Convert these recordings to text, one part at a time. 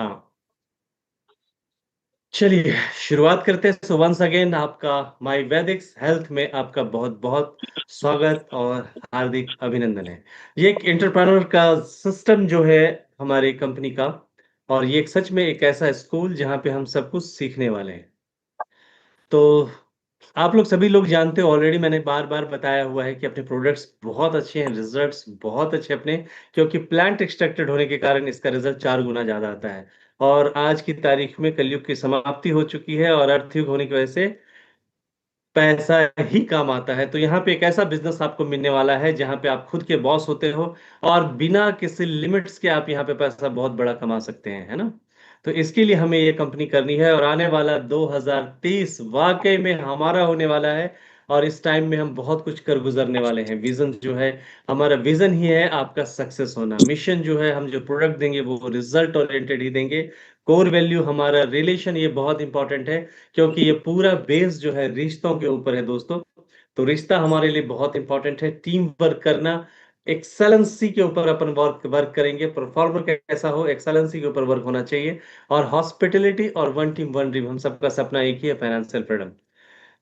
हाँ, चलिए शुरुआत करते हैं। सो वंस अगेन आपका माय वैदिक्स हेल्थ में आपका बहुत बहुत स्वागत और हार्दिक अभिनंदन है। ये एक एंटरप्रेन्योर का सिस्टम जो है हमारी कंपनी का, और ये एक सच में एक ऐसा स्कूल जहाँ पे हम सब कुछ सीखने वाले हैं। तो आप लोग सभी लोग जानते हो, ऑलरेडी मैंने बार-बार बताया हुआ है कि अपने प्रोडक्ट्स बहुत अच्छे हैं, रिजल्ट्स बहुत अच्छे अपने, क्योंकि प्लांट एक्सट्रैक्टेड होने के कारण इसका रिजल्ट 4 गुना ज़्यादा आता है। और आज की तारीख में कलयुग की समाप्ति हो चुकी है और अर्थ युग होने की वजह से पैसा ही काम आता है। तो यहाँ पे एक ऐसा बिज़नेस आपको मिलने वाला है जहाँ पे आप खुद के बॉस होते हो और बिना किसी लिमिट्स के आप यहाँ पे पैसा बहुत बड़ा कमा सकते हैं, है ना? तो इसके लिए हमें ये कंपनी करनी है और आने वाला 2030 वाक़ई में हमारा होने वाला है और इस टाइम में हम बहुत कुछ कर गुज़रने वाले हैं। विज़न जो है, हमारा विज़न ही है आपका सक्सेस होना। मिशन जो है, हम जो प्रोडक्ट देंगे वो रिज़ल्ट ओरिएंटेड ही देंगे। कोर वैल्यू हमारा रिलेशन, ये बहुत इंपॉर्टेंट है क्योंकि ये पूरा बेस जो है रिश्तों के ऊपर है दोस्तों। तो रिश्ता हमारे लिए बहुत इंपॉर्टेंट है। टीम वर्क करना, एक्सेलेंसी के ऊपर अपन वर्क वर्क करेंगे। परफॉर्मर कैसा हो, एक्सेलेंसी के ऊपर वर्क होना चाहिए। और हॉस्पिटैलिटी और वन टीम वन ड्रीम, हम सबका सपना एक ही है, फाइनेंशियल फ्रीडम।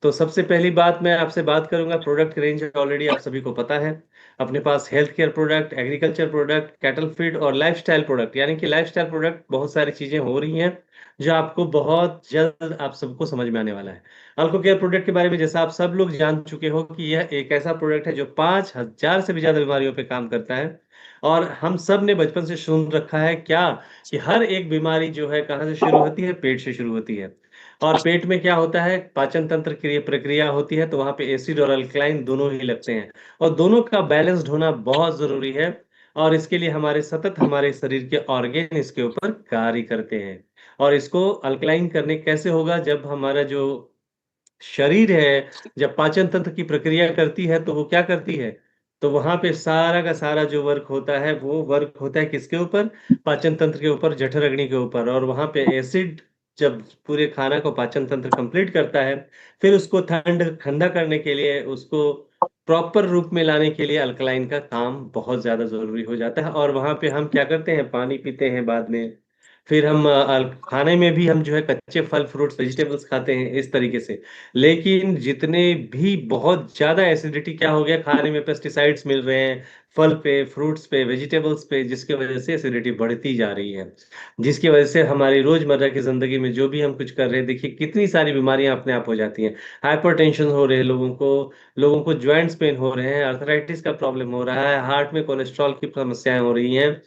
तो सबसे पहली बात मैं आपसे बात करूंगा, प्रोडक्ट रेंज ऑलरेडी आप सभी को पता है। अपने पास health care product, agriculture product, cattle feed और लाइफस्टाइल प्रोडक्ट, यानी कि लाइफस्टाइल प्रोडक्ट बहुत सारी चीजें हो रही हैं जो आपको बहुत जल्द आप सबको समझ में आने वाला है। अल्को केयर प्रोडक्ट के बारे में जैसा आप सब लोग जान चुके हो कि यह एक ऐसा प्रोडक्ट है जो 5,000 से भी ज्यादा बीमारियों पे काम करता है। और हम सब ने बचपन से सुन रखा है क्या, कि हर एक बीमारी जो है कहाँ से शुरू होती है, पेट से शुरू होती है। और पेट में क्या होता है, पाचन तंत्र की प्रक्रिया होती है, तो वहां पे एसिड और अल्कलाइन दोनों ही लगते हैं और दोनों का बैलेंस्ड होना बहुत जरूरी है। और इसके लिए हमारे सतत हमारे शरीर के ऑर्गेन इसके ऊपर कार्य करते हैं। और इसको अल्कलाइन करने कैसे होगा, जब हमारा जो शरीर है, जब पाचन तंत्र की प्रक्रिया करती है तो वो क्या करती है, तो वहां पे सारा का सारा जो वर्क होता है वो वर्क होता है किसके ऊपर, पाचन तंत्र के ऊपर, जठर अग्नि के ऊपर। और वहां पे एसिड जब पूरे खाना को पाचन तंत्र कंप्लीट करता है, फिर उसको ठंडा करने के लिए, उसको प्रॉपर रूप में लाने के लिए अल्कलाइन का काम बहुत ज्यादा जरूरी हो जाता है। और वहां पे हम क्या करते हैं, पानी पीते हैं बाद में। फिर हम खाने में भी हम जो है कच्चे फल फ्रूट्स वेजिटेबल्स खाते हैं इस तरीके से। लेकिन जितने भी बहुत ज्यादा एसिडिटी क्या हो गया, खाने में पेस्टिसाइड्स मिल रहे हैं, फल पे, फ्रूट्स पे, वेजिटेबल्स पे, जिसकी वजह से एसिडिटी बढ़ती जा रही है। जिसकी वजह से हमारी रोजमर्रा की जिंदगी में जो भी हम कुछ कर रहे हैं, देखिए कितनी सारी बीमारियां अपने आप हो जाती हैं। हाइपरटेंशन हो रहे हैं लोगों को ज्वाइंट्स पेन हो रहे हैं, अर्थराइटिस का प्रॉब्लम हो रहा है, हार्ट में कोलेस्ट्रॉल की समस्याएं हो रही हैं,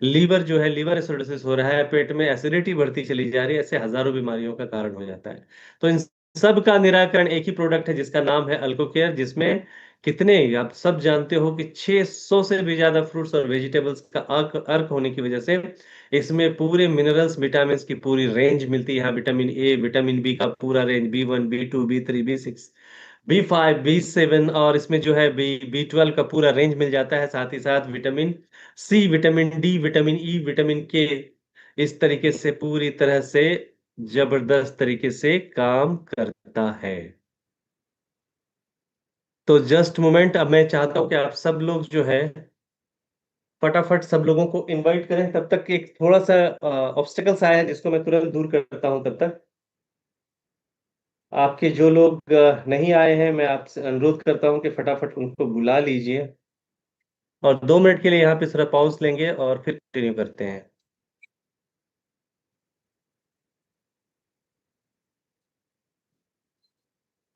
लीवर जो है, लीवर एसिडोसिस हो रहा है, पेट में एसिडिटी बढ़ती चली जा रही है। ऐसे हजारों बीमारियों का कारण हो जाता है। तो इन सब का निराकरण एक ही प्रोडक्ट है जिसका नाम है अल्को केयर, जिसमें कितने, आप सब जानते हो कि 600 से भी ज्यादा फ्रूट्स और वेजिटेबल्स का अर्क अर्क होने की वजह से इसमें पूरे मिनरल्स विटामिन की पूरी रेंज मिलती है। यहाँ विटामिन ए, विटामिन बी का पूरा range, B1, B2, B3, B6, B5, B7, और इसमें जो है B12 का पूरा रेंज मिल जाता है। साथ ही साथ vitamin C, vitamin D, vitamin E, vitamin K, इस तरीके से पूरी तरह से जबरदस्त तरीके से काम करता है। तो जस्ट मोमेंट, अब मैं चाहता हूं कि आप सब लोग जो है फटाफट सब लोगों को इनवाइट करें। तब तक एक थोड़ा सा ऑब्स्टेकल्स आया है जिसको मैं तुरंत दूर करता हूं। तब तक आपके जो लोग नहीं आए हैं, मैं आपसे अनुरोध करता हूं कि फटाफट उनको बुला लीजिए और 2 मिनट के लिए यहाँ पे सिर्फ पॉज लेंगे और फिर कंटिन्यू करते हैं।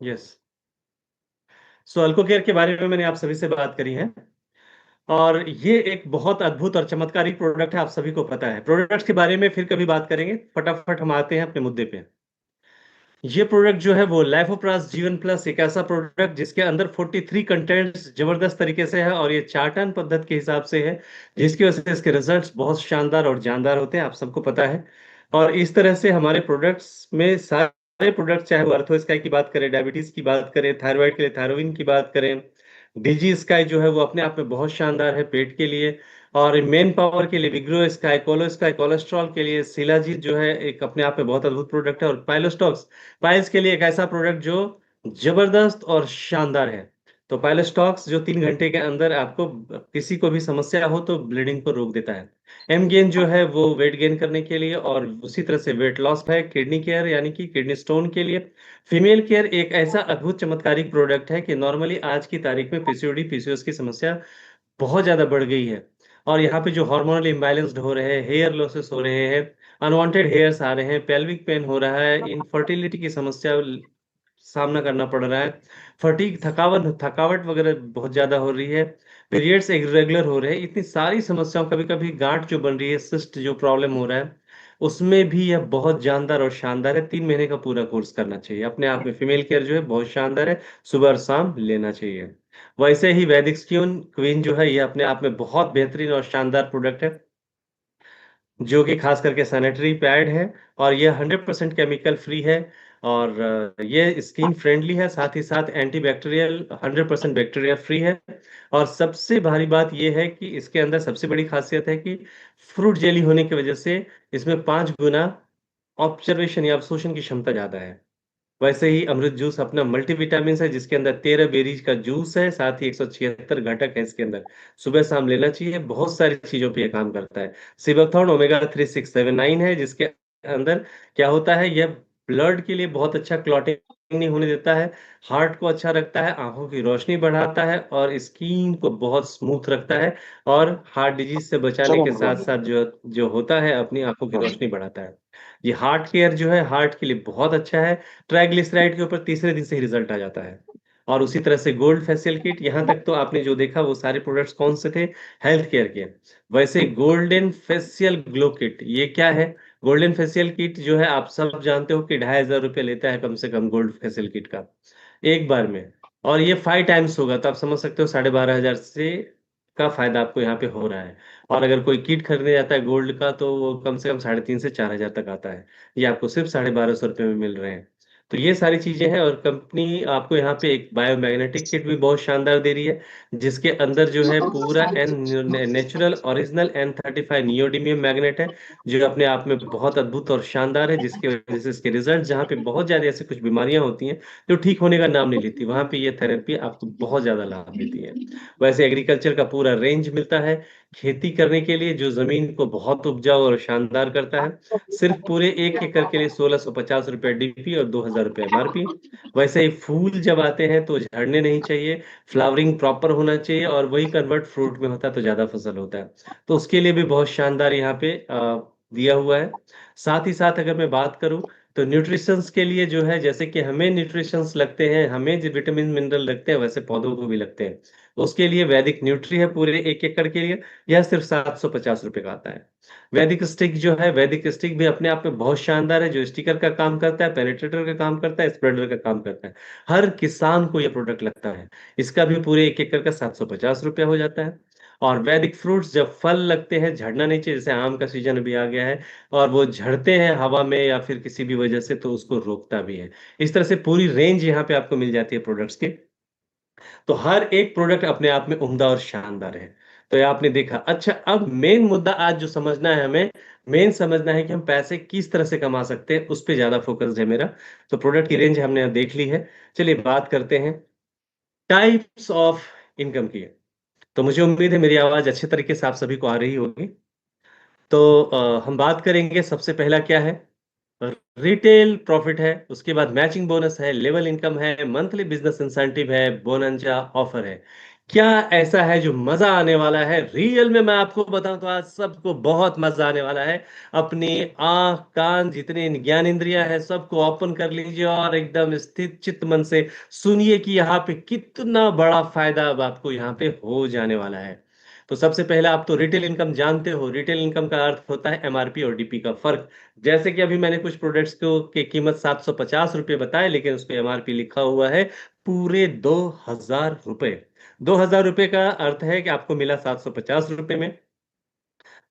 यस। सो अल्को केयर के बारे में मैंने आप सभी से बात करी है और ये एक बहुत अद्भुत और चमत्कारी प्रोडक्ट है, आप सभी को पता है। प्रोडक्ट्स के बारे में फिर कभी बात करेंगे, फटाफट हम आते हैं अपने मुद्दे पे। ये प्रोडक्ट जो है वो लाइफोप्राज जीवन प्लस, एक ऐसा प्रोडक्ट जिसके अंदर 43 कंटेंट्स जबरदस्त तरीके से है और ये चार्टन पद्धति के हिसाब से है, जिसकी वजह से इसके रिजल्ट्स बहुत शानदार और जानदार होते हैं, आप सबको पता है। और इस तरह से हमारे प्रोडक्ट्स में सारे प्रोडक्ट, चाहे वो अर्थो स्काई की बात करें, डायबिटीज की बात करें, थायराइड के लिए थायरोविन की बात करें, डीजी स्काई जो है वो अपने आप में बहुत शानदार है पेट के लिए, और मेन पावर के लिए विग्रो स्काई, कोलो स्काई कोलेस्ट्रॉल के लिए, शिलाजीत जो है एक अपने आप में बहुत अद्भुत प्रोडक्ट है, और पाइलोस्टॉक्स पाइल्स के लिए एक ऐसा प्रोडक्ट जो जबरदस्त और शानदार है। तो पाइलोस्टॉक्स जो 3 घंटे के अंदर आपको किसी को भी समस्या हो तो ब्लीडिंग को रोक देता है। एम गेन जो है वो वेट गेन करने के लिए, और उसी तरह से वेट लॉस है। किडनी केयर यानी कि किडनी स्टोन के लिए। फीमेल केयर एक ऐसा अद्भुत चमत्कारिक प्रोडक्ट है कि नॉर्मली आज की तारीख में पीसीओडी पीसीओएस की समस्या बहुत ज्यादा बढ़ गई है। और यहाँ पे जो हार्मोनल इम्बैलेंस्ड हो रहे हैं, हेयर लॉसेस हो रहे हैं, अनवांटेड हेयर्स आ रहे हैं, पेल्विक पेन हो रहा है, इनफर्टिलिटी की समस्या सामना करना पड़ रहा है, फटीग थकावट थकावट वगैरह बहुत ज्यादा हो रही है, पीरियड्स इरेगुलर हो रहे हैं, इतनी सारी समस्याओं, कभी कभी गांठ जो बन रही है, सिस्ट जो प्रॉब्लम हो रहा है, उसमें भी यह बहुत जानदार और शानदार है। 3 महीने का पूरा कोर्स करना चाहिए। अपने आप में फीमेल केयर जो है बहुत शानदार है, सुबह और शाम लेना चाहिए। वैसे ही वैदिक स्किन क्वीन जो है ये अपने आप में बहुत बेहतरीन और शानदार प्रोडक्ट है, जो कि खास करके सैनिटरी पैड है, और ये 100% केमिकल फ्री है, और ये स्किन फ्रेंडली है, साथ ही साथ एंटीबैक्टीरियल 100% बैक्टीरिया फ्री है। और सबसे भारी बात ये है कि इसके अंदर सबसे बड़ी खासियत है कि फ्रूट जेली होने की वजह से इसमें 5 गुना ऑब्जर्वेशन या अवशोषण की क्षमता ज्यादा है। वैसे ही अमृत जूस अपना मल्टीविटामिन है, जिसके अंदर 13 बेरीज का जूस है, साथ ही 176 घटक है इसके अंदर। सुबह शाम लेना चाहिए, बहुत सारी चीजों पे ये काम करता है। सिबकथॉर्न ओमेगा 3 6 7 9 है, जिसके अंदर क्या होता है, यह ब्लड के लिए बहुत अच्छा, क्लॉटिंग नहीं होने देता है, हार्ट को अच्छा रखता है, आंखों की रोशनी बढ़ाता है, और स्किन को बहुत स्मूथ रखता है, और हार्ट डिजीज से बचाने चलो के अनुराग साथ भाई। साथ जो जो होता है, अपनी आंखों की हाँ रोशनी बढ़ाता है। ये हार्ट केयर जो है हार्ट के लिए बहुत अच्छा है। ट्राइग्लिसराइड के ऊपर तीसरे दिन से ही रिजल्ट आ जाता है। और उसी तरह से गोल्ड फेशियल किट, यहाँ तक तो आपने जो देखा वो सारे प्रोडक्ट्स कौन से थे, हेल्थ केयर के। वैसे गोल्डन फेशियल ग्लो किट ये क्या है? गोल्डन फेशियल किट जो है आप सब जानते हो कि 2,500 रुपये लेता है कम से कम, गोल्ड फेशियल किट का एक बार में। और ये 5 टाइम्स होगा, तो आप समझ सकते हो 12,500 से का फायदा आपको यहाँ पे हो रहा है। और अगर कोई किट खरीदने जाता है गोल्ड का, तो वो कम से कम 3,500 से 4,000 तक आता है। ये आपको सिर्फ 1,250 रुपये में मिल रहे हैं। तो ये सारी चीजें हैं, और कंपनी आपको यहाँ पे एक बायोमैग्नेटिक किट भी बहुत शानदार दे रही है, जिसके अंदर जो है पूरा an natural original N35 neodymium magnet है, जो अपने आप में बहुत अद्भुत और शानदार है, जिसकी वजह से इसके रिजल्ट, जहाँ पे बहुत ज्यादा ऐसी कुछ बीमारियां होती हैं जो ठीक होने का नाम नहीं लेती, वहां पे ये थेरेपी आपको बहुत ज्यादा लाभ देती है। वैसे एग्रीकल्चर का पूरा रेंज मिलता है, खेती करने के लिए, जो जमीन को बहुत उपजाऊ और शानदार करता है। सिर्फ पूरे 1 एकड़ के लिए 1,650 रुपये डीपी और 2,000 रुपये एमआरपी। वैसे ही फूल जब आते हैं तो झड़ने नहीं चाहिए, फ्लावरिंग प्रॉपर होना चाहिए, और वही कन्वर्ट फ्रूट में होता है तो ज्यादा फसल होता है। तो उसके लिए भी बहुत शानदार यहाँ पे दिया हुआ है। साथ ही साथ अगर मैं बात करूं, तो न्यूट्रिशंस के लिए जो है, जैसे कि हमें न्यूट्रिशंस लगते हैं, हमें जो विटामिन मिनरल लगते हैं, वैसे पौधों को भी लगते हैं। उसके लिए वैदिक न्यूट्री है पूरे 1 एकड़ के लिए, यह सिर्फ 750 रुपये का आता है। वैदिक स्टिक जो है, वैदिक स्टिक भी अपने आप में बहुत शानदार है, जो स्टिकर का काम करता है, पेनिट्रेटर का काम करता है, स्प्रेडर का काम करता है। हर किसान को यह प्रोडक्ट लगता है। इसका भी पूरे 1 एकड़ का 750 रुपया हो जाता है। और वैदिक फ्रूट्स जब फल लगते हैं, झड़ना नहीं चाहिए, जैसे आम का सीजन अभी आ गया है, और वो झड़ते हैं हवा में या फिर किसी भी वजह से, तो उसको रोकता भी है। इस तरह से पूरी रेंज यहाँ पे आपको मिल जाती है प्रोडक्ट्स की। तो हर एक प्रोडक्ट अपने आप में उम्दा और शानदार है। तो ये आपने देखा। अच्छा, अब मेन मुद्दा आज जो समझना है हमें, मेन समझना है कि हम पैसे किस तरह से कमा सकते हैं, उस पे ज्यादा फोकस है मेरा। तो प्रोडक्ट की रेंज हमने यहाँ देख ली है। चलिए बात करते हैं टाइप्स ऑफ इनकम की। तो मुझे उम्मीद है मेरी आवाज अच्छे तरीके से आप सभी को आ रही होगी। तो हम बात करेंगे, सबसे पहला क्या है, रिटेल प्रॉफिट है, उसके बाद मैचिंग बोनस है, लेवल इनकम है, मंथली बिजनेस इंसेंटिव है, बोनंजा ऑफर है। क्या ऐसा है जो मजा आने वाला है? रियल में मैं आपको बताऊं तो आज सबको बहुत मजा आने वाला है। अपनी आंख कान जितने ज्ञान इंद्रियां है सबको ओपन कर लीजिए, और एकदम स्थित चित्त मन से सुनिए कि यहाँ पे कितना बड़ा फायदा अब आपको यहाँ पे हो जाने वाला है। तो सबसे पहले, आप तो रिटेल इनकम जानते हो, रिटेल इनकम का अर्थ होता है एमआरपी और डीपी का फर्क। जैसे कि अभी मैंने कुछ प्रोडक्ट्स को की कीमत 750 रुपये बताए, लेकिन उस पे एमआरपी लिखा हुआ है पूरे 2,000 रुपये। 2,000 रुपये का अर्थ है कि आपको मिला 750 रुपये में।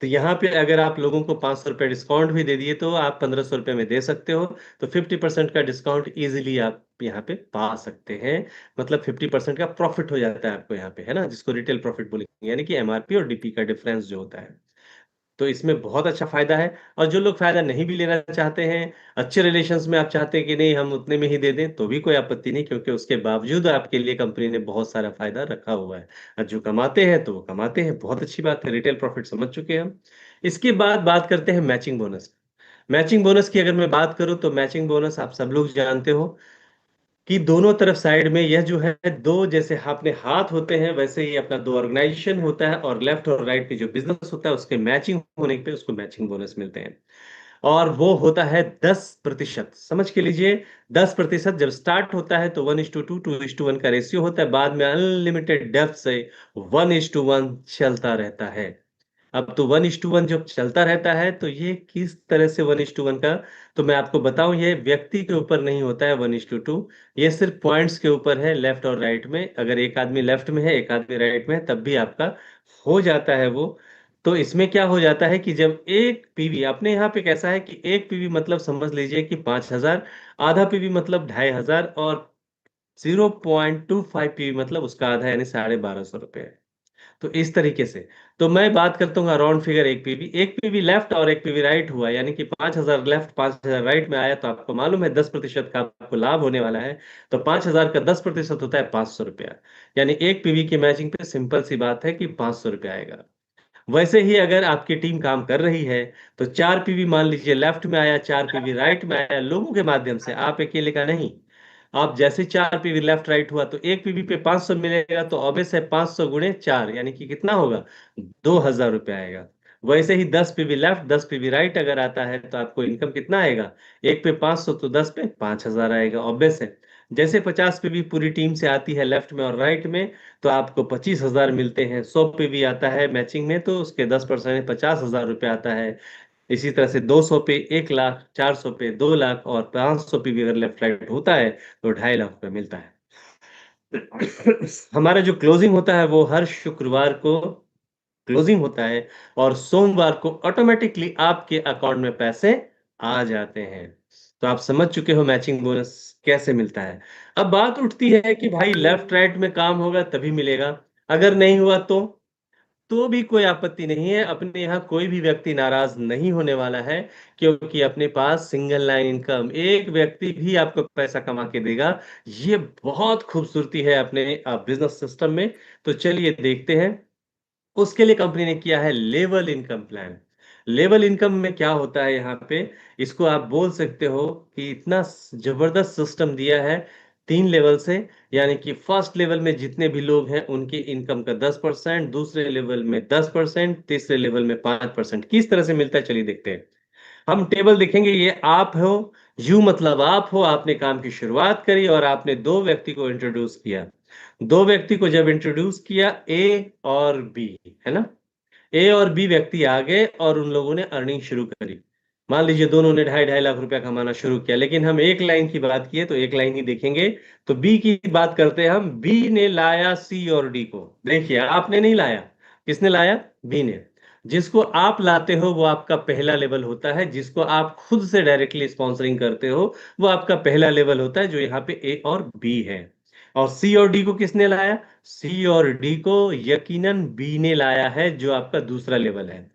तो यहाँ पे अगर आप लोगों को 500 रुपये डिस्काउंट भी दे दिए, तो आप 1,500 रुपये में दे सकते हो। तो 50% का डिस्काउंट इजीली आप यहाँ पे पा सकते हैं। मतलब 50% का प्रॉफिट हो जाता है आपको यहाँ पे, है ना, जिसको रिटेल प्रॉफिट बोलेंगे, यानी कि एमआरपी और डीपी का डिफरेंस जो होता है। तो इसमें बहुत अच्छा फ़ायदा है। और जो लोग फ़ायदा नहीं भी लेना चाहते हैं, अच्छे रिलेशंस में आप चाहते हैं कि नहीं हम उतने में ही दे दें, तो भी कोई आपत्ति नहीं, क्योंकि उसके बावजूद आपके लिए कंपनी ने बहुत सारा फ़ायदा रखा हुआ है। और जो कमाते हैं, तो वो कमाते हैं, बहुत अच्छी बात है, रिटेल प्रॉफ़िट समझ चुके हैं हम। इसके बाद बात करते हैं मैचिंग बोनस। मैचिंग बोनस की अगर मैं बात करूँ, तो मैचिंग बोनस आप सब लोग जानते हो कि दोनों तरफ साइड में यह जो है 2 जैसे अपने हाथ होते हैं, वैसे ही अपना 2 ऑर्गेनाइज़ेशन होता है, और लेफ्ट और राइट में जो बिज़नेस होता है, उसके मैचिंग होने पे उसको मैचिंग बोनस मिलते हैं। और वो होता है 10%, समझ के लीजिए 10%। जब स्टार्ट होता है तो 1:2, 2:1 का रेशियो होता है, बाद में अनलिमिटेड डेप्थ से 1:1 चलता रहता है। अब तो 1:1 जब चलता रहता है, तो ये किस तरह से 1:1 का, तो मैं आपको बताऊँ, ये व्यक्ति के ऊपर नहीं होता है 1:2, ये सिर्फ़ पॉइंट्स के ऊपर है, लेफ्ट और राइट में। अगर एक आदमी लेफ्ट में है, एक आदमी राइट में है, तब भी आपका हो जाता है वो। तो इसमें क्या हो जाता है कि जब 1 पीवी अपने यहाँ पे कैसा है कि 1 पीवी मतलब समझ लीजिए कि 5,000, आधा पीवी मतलब 2,500, और 0.25 पीवी मतलब उसका आधा, यानी ₹1,250 है। तो इस तरीके से, तो मैं बात करता हूँ अराउंड फिगर 1 पीवी लेफ्ट और 1 पीवी राइट हुआ, यानी कि 5,000 लेफ्ट 5,000 राइट में आया, तो आपको मालूम है 10% का आपको लाभ होने वाला है। तो 5,000 का 10% होता है ₹500, यानी 1 पीवी की मैचिंग पे सिंपल सी बात है कि ₹500 आएगा। वैसे ही अगर आपकी टीम काम कर रही है, तो 4 पीवी मान लीजिए लेफ्ट में आया, 4 पीवी राइट में आया, लोगों के माध्यम से, आप अकेले का नहीं। आप जैसे 4 पीवी लेफ्ट राइट हुआ, तो 1 पीवी पे 500 मिलेगा, तो ऑब्वियस है 500 गुणे 4, यानी कि कितना होगा? ₹2,000 आएगा। वैसे ही 10 पीवी लेफ्ट, 10 पीवी राइट अगर आता है, तो आपको इनकम कितना आएगा? 1 पे 500, तो 10 पे 5,000 आएगा, ऑब्वियस है। जैसे 50 पीवी पूरी टीम से आती है लेफ्ट में और राइट में, तो आपको 25,000 मिलते हैं। 100 पे भी आता है मैचिंग में, तो उसके 10% ₹50,000 आता है। इसी तरह से 200 पे 1 लाख, 400 पे 2 लाख, और 500 पे भी अगर लेफ्ट राइट होता है, तो ₹2.5 लाख मिलता है। हमारा जो क्लोजिंग होता है, वो हर शुक्रवार को क्लोजिंग होता है, और सोमवार को ऑटोमैटिकली आपके अकाउंट में पैसे आ जाते हैं। तो आप समझ चुके हो मैचिंग बोनस कैसे मिलता है। अब बात उठती है कि भाई लेफ्ट राइट में काम होगा तभी मिलेगा, अगर नहीं हुआ तो भी कोई आपत्ति नहीं है। अपने यहाँ कोई भी व्यक्ति नाराज़ नहीं होने वाला है, क्योंकि अपने पास सिंगल लाइन इनकम, एक व्यक्ति भी आपको पैसा कमा के देगा। ये बहुत खूबसूरती है अपने बिज़नेस सिस्टम में। तो चलिए देखते हैं। उसके लिए कंपनी ने किया है level income plan. Level income में क्या होता है यहाँ पे, इसको आप बोल सकते हो कि इतना जबरदस्त सिस्टम दिया है 3 लेवल से। यानी कि फर्स्ट लेवल में जितने भी लोग हैं उनकी इनकम का 10%, दूसरे लेवल में 10%, तीसरे लेवल में 5%। किस तरह से मिलता है, चलिए देखते हैं। हम टेबल देखेंगे, ये आप हो, यू मतलब आप हो, आपने काम की शुरुआत करी और आपने 2 व्यक्ति को इंट्रोड्यूस किया। 2 व्यक्ति को जब इंट्रोड्यूस किया, ए और बी, है ना? ए और बी व्यक्ति आ गए और उन लोगों ने अर्निंग शुरू करी। मान लीजिए दोनों ने ढाई-ढाई लाख रुपया कमाना शुरू किया, लेकिन हम एक लाइन की बात किए तो एक लाइन ही देखेंगे। तो बी की बात करते हैं हम। बी ने लाया सी और डी को। देखिए, आपने नहीं लाया, किसने लाया? बी ने। जिसको आप लाते हो वो आपका पहला लेवल होता है, जिसको आप खुद से डायरेक्टली स्पॉन्सरिंग करते हो वो आपका पहला लेवल होता है, जो यहाँ पे ए और बी है। और सी और डी को किसने लाया? सी और डी को यकीनन बी ने लाया है, जो आपका दूसरा लेवल है।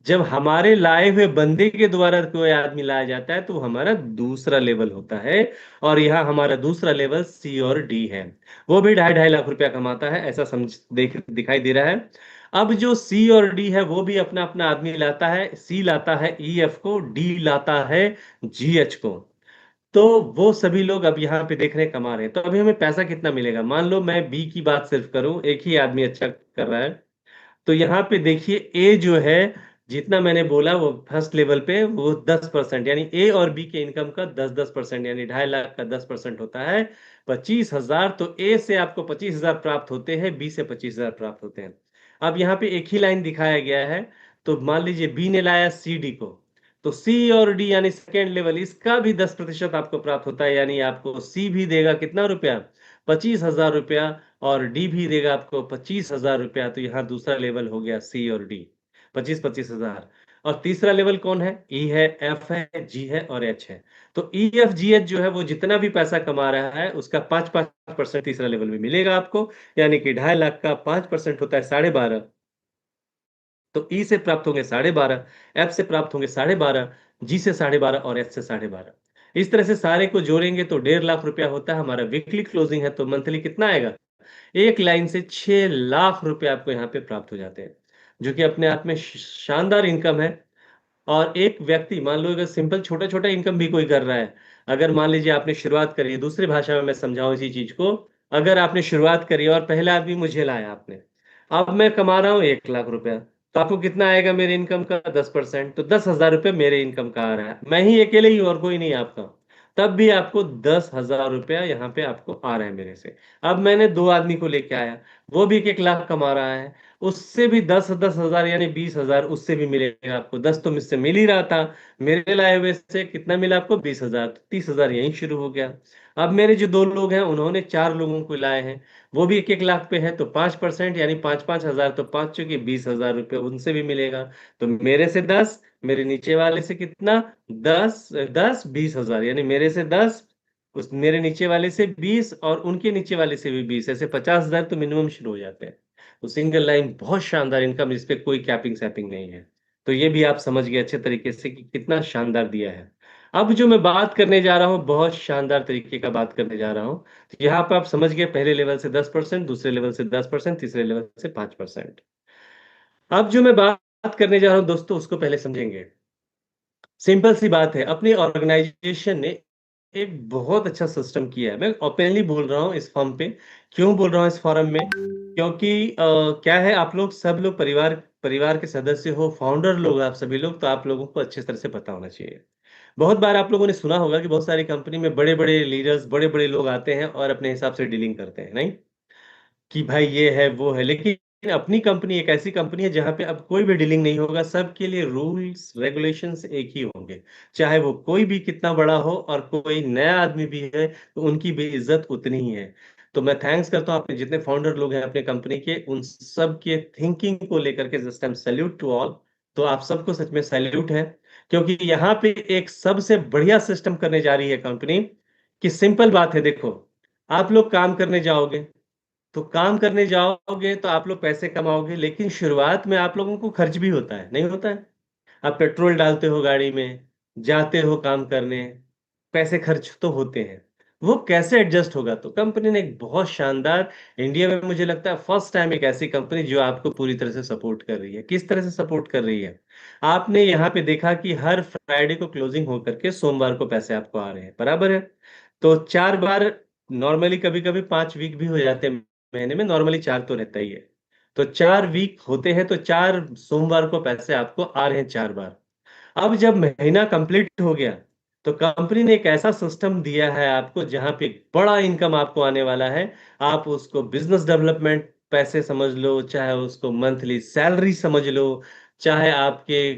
जब हमारे लाए हुए बंदे के द्वारा कोई आदमी लाया जाता है, तो वो हमारा दूसरा लेवल होता है। और यहाँ हमारा दूसरा लेवल सी और डी है। वो भी ढाई ढाई लाख रुपया कमाता है, ऐसा समझ दिखाई दे रहा है। अब जो सी और डी है, वो भी अपना अपना आदमी लाता है। सी लाता है ई एफ को, डी लाता है जी एच को। तो वो सभी लोग अब यहाँ पे देख रहे हैं, कमा रहे हैं। तो अभी हमें पैसा कितना मिलेगा? मान लो मैं बी की बात सिर्फ करूं, एक ही आदमी अच्छा कर रहा है। तो यहाँ पे देखिए, ए जो है, जितना मैंने बोला वो फर्स्ट लेवल पे वो 10%, यानी ए और बी के इनकम का 10-10%, यानी 2.5 लाख का 10% होता है 25,000। तो ए से आपको 25,000 प्राप्त होते हैं, बी से 25,000 प्राप्त होते हैं। अब यहाँ पे एक ही लाइन दिखाया गया है। तो मान लीजिए बी ने लाया सी डी को, तो सी और डी यानी सेकेंड लेवल, इसका भी 10% आपको प्राप्त होता है। यानी आपको सी भी देगा कितना रुपया? 25,000 रुपया। और डी भी देगा आपको 25,000 रुपया। तो यहाँ दूसरा लेवल हो गया सी और डी, 25-25,000। और तीसरा लेवल कौन है? ई है, एफ है, जी है और एच है। तो ई एफ जी एच जो है, वो जितना भी पैसा कमा रहा है उसका 5-5% तीसरा लेवल में मिलेगा आपको। यानी कि 2.5 लाख का 5% होता है 12.5। तो ई से प्राप्त होंगे 12.5, एफ से प्राप्त होंगे 12.5, जी से 12.5 और एच से 12.5। इस तरह से सारे को जोड़ेंगे तो 1.5 लाख रुपया होता है हमारा वीकली क्लोजिंग है। तो मंथली कितना आएगा? एक लाइन से 6 लाख रुपए आपको यहाँ पे प्राप्त हो जाते हैं, जो कि अपने आप में शानदार इनकम है। और एक व्यक्ति मान लो अगर सिंपल छोटा छोटा इनकम भी कोई कर रहा है, अगर मान लीजिए आपने शुरुआत करी है, दूसरी भाषा में मैं समझाऊं इसी चीज को, अगर आपने शुरुआत करी और पहला आदमी मुझे लाया आपने, अब मैं कमा रहा हूँ 1 लाख रुपया, तो आपको कितना आएगा मेरे इनकम का? 10%, तो 10,000 रुपये मेरे इनकम का आ रहा है, मैं ही अकेले ही और कोई नहीं आपका। तब भी आपको 10,000 रुपया यहाँ पे आपको आ रहे हैं मेरे से। अब मैंने दो आदमी को लेके आया, वो भी 1 लाख कमा रहा है, उससे भी 10-10 हजार यानी 20,000 उससे भी मिलेगा आपको। 10 तो मुझसे मिल ही रहा था, मेरे लाए हुए से कितना मिला आपको? 20,000, तो 30,000 यहीं शुरू हो गया। अब मेरे जो दो लोग हैं उन्होंने 4 लोगों को लाए हैं, वो भी 1-1 लाख पे है, तो 5% यानी 5-5 हजार, तो 5 चौके 20,000 रुपये उनसे भी मिलेगा। तो मेरे से 10, मेरे नीचे वाले से कितना? 10, 10, 20,000 यानी मेरे से 10, उस मेरे नीचे वाले से 20 और उनके नीचे वाले से भी 20, ऐसे 50,000 तो मिनिमम शुरू हो जाते हैं। तो सिंगल लाइन बहुत शानदार इनकम, इस पे कोई कैपिंग सैपिंग नहीं है। तो ये भी आप समझ गए अच्छे तरीके से कि कितना शानदार दिया है। अब जो मैं बात करने जा रहा हूँ बहुत शानदार तरीके का बात करने जा रहा हूँ। तो यहाँ पर आप समझ गए, पहले लेवल से 10%, दूसरे लेवल से 10%, तीसरे लेवल से 5%। अब जो मैं बात करने जा रहा हूँ दोस्तों, उसको पहले समझेंगे। सिंपल सी बात है, अपनी ऑर्गेनाइजेशन ने एक बहुत अच्छा सिस्टम किया है। मैं ओपनली बोल रहा हूँ इस फॉर्म पे। क्यों बोल रहा हूँ इस फोरम में? क्योंकि क्या है, आप लोग सब लोग परिवार परिवार के सदस्य हो, फाउंडर लोग आप सभी लोग, तो आप लोगों को अच्छे तरह से पता होना चाहिए। बहुत बार आप लोगों ने सुना होगा कि बहुत सारी कंपनी में बड़े बड़े लीडर्स, बड़े बड़े लोग आते हैं और अपने हिसाब से डीलिंग करते हैं, नहीं कि भाई ये है वो है। लेकिन अपनी कंपनी एक ऐसी कंपनी है जहां पे अब कोई भी डीलिंग नहीं होगा, सबके लिए रूल्स रेगुलेशंस एक ही होंगे। चाहे वो कोई भी कितना बड़ा हो और कोई नया आदमी भी है, तो उनकी भी इज्जत उतनी ही है। तो मैं थैंक्स करता हूँ अपने जितने फाउंडर लोग हैं अपने कंपनी के, उन सब के थिंकिंग को लेकर के just I am salute to all. तो आप सबको सच में सैल्यूट है, क्योंकि यहाँ पे एक सबसे बढ़िया सिस्टम करने जा रही है कंपनी। कि सिंपल बात है, देखो, आप लोग काम करने जाओगे, तो काम करने जाओगे तो आप लोग पैसे कमाओगे, लेकिन शुरुआत में आप लोगों को खर्च भी होता है, नहीं होता है? आप पेट्रोल डालते हो गाड़ी में, जाते हो काम करने, पैसे खर्च तो होते हैं। वो कैसे एडजस्ट होगा? तो कंपनी ने एक बहुत शानदार, इंडिया में मुझे लगता है फर्स्ट टाइम एक ऐसी कंपनी जो आपको पूरी तरह से सपोर्ट कर रही है। किस तरह से सपोर्ट कर रही है? आपने यहाँ पे देखा कि हर फ्राइडे को क्लोजिंग होकर के सोमवार को पैसे आपको आ रहे हैं, बराबर है? तो 4 बार, नॉर्मली कभी कभी 5 वीक भी हो जाते हैं महीने में, नॉर्मली 4 तो रहता ही है। तो 4 वीक होते हैं, तो 4 सोमवार को पैसे आपको आ रहे हैं 4 बार। अब जब महीना कंप्लीट हो गया, तो कंपनी ने एक ऐसा सिस्टम दिया है आपको जहां पे बड़ा इनकम आपको आने वाला है। आप उसको बिजनेस डेवलपमेंट पैसे समझ लो, चाहे उसको मंथली सैलरी समझ लो, चाहे आपके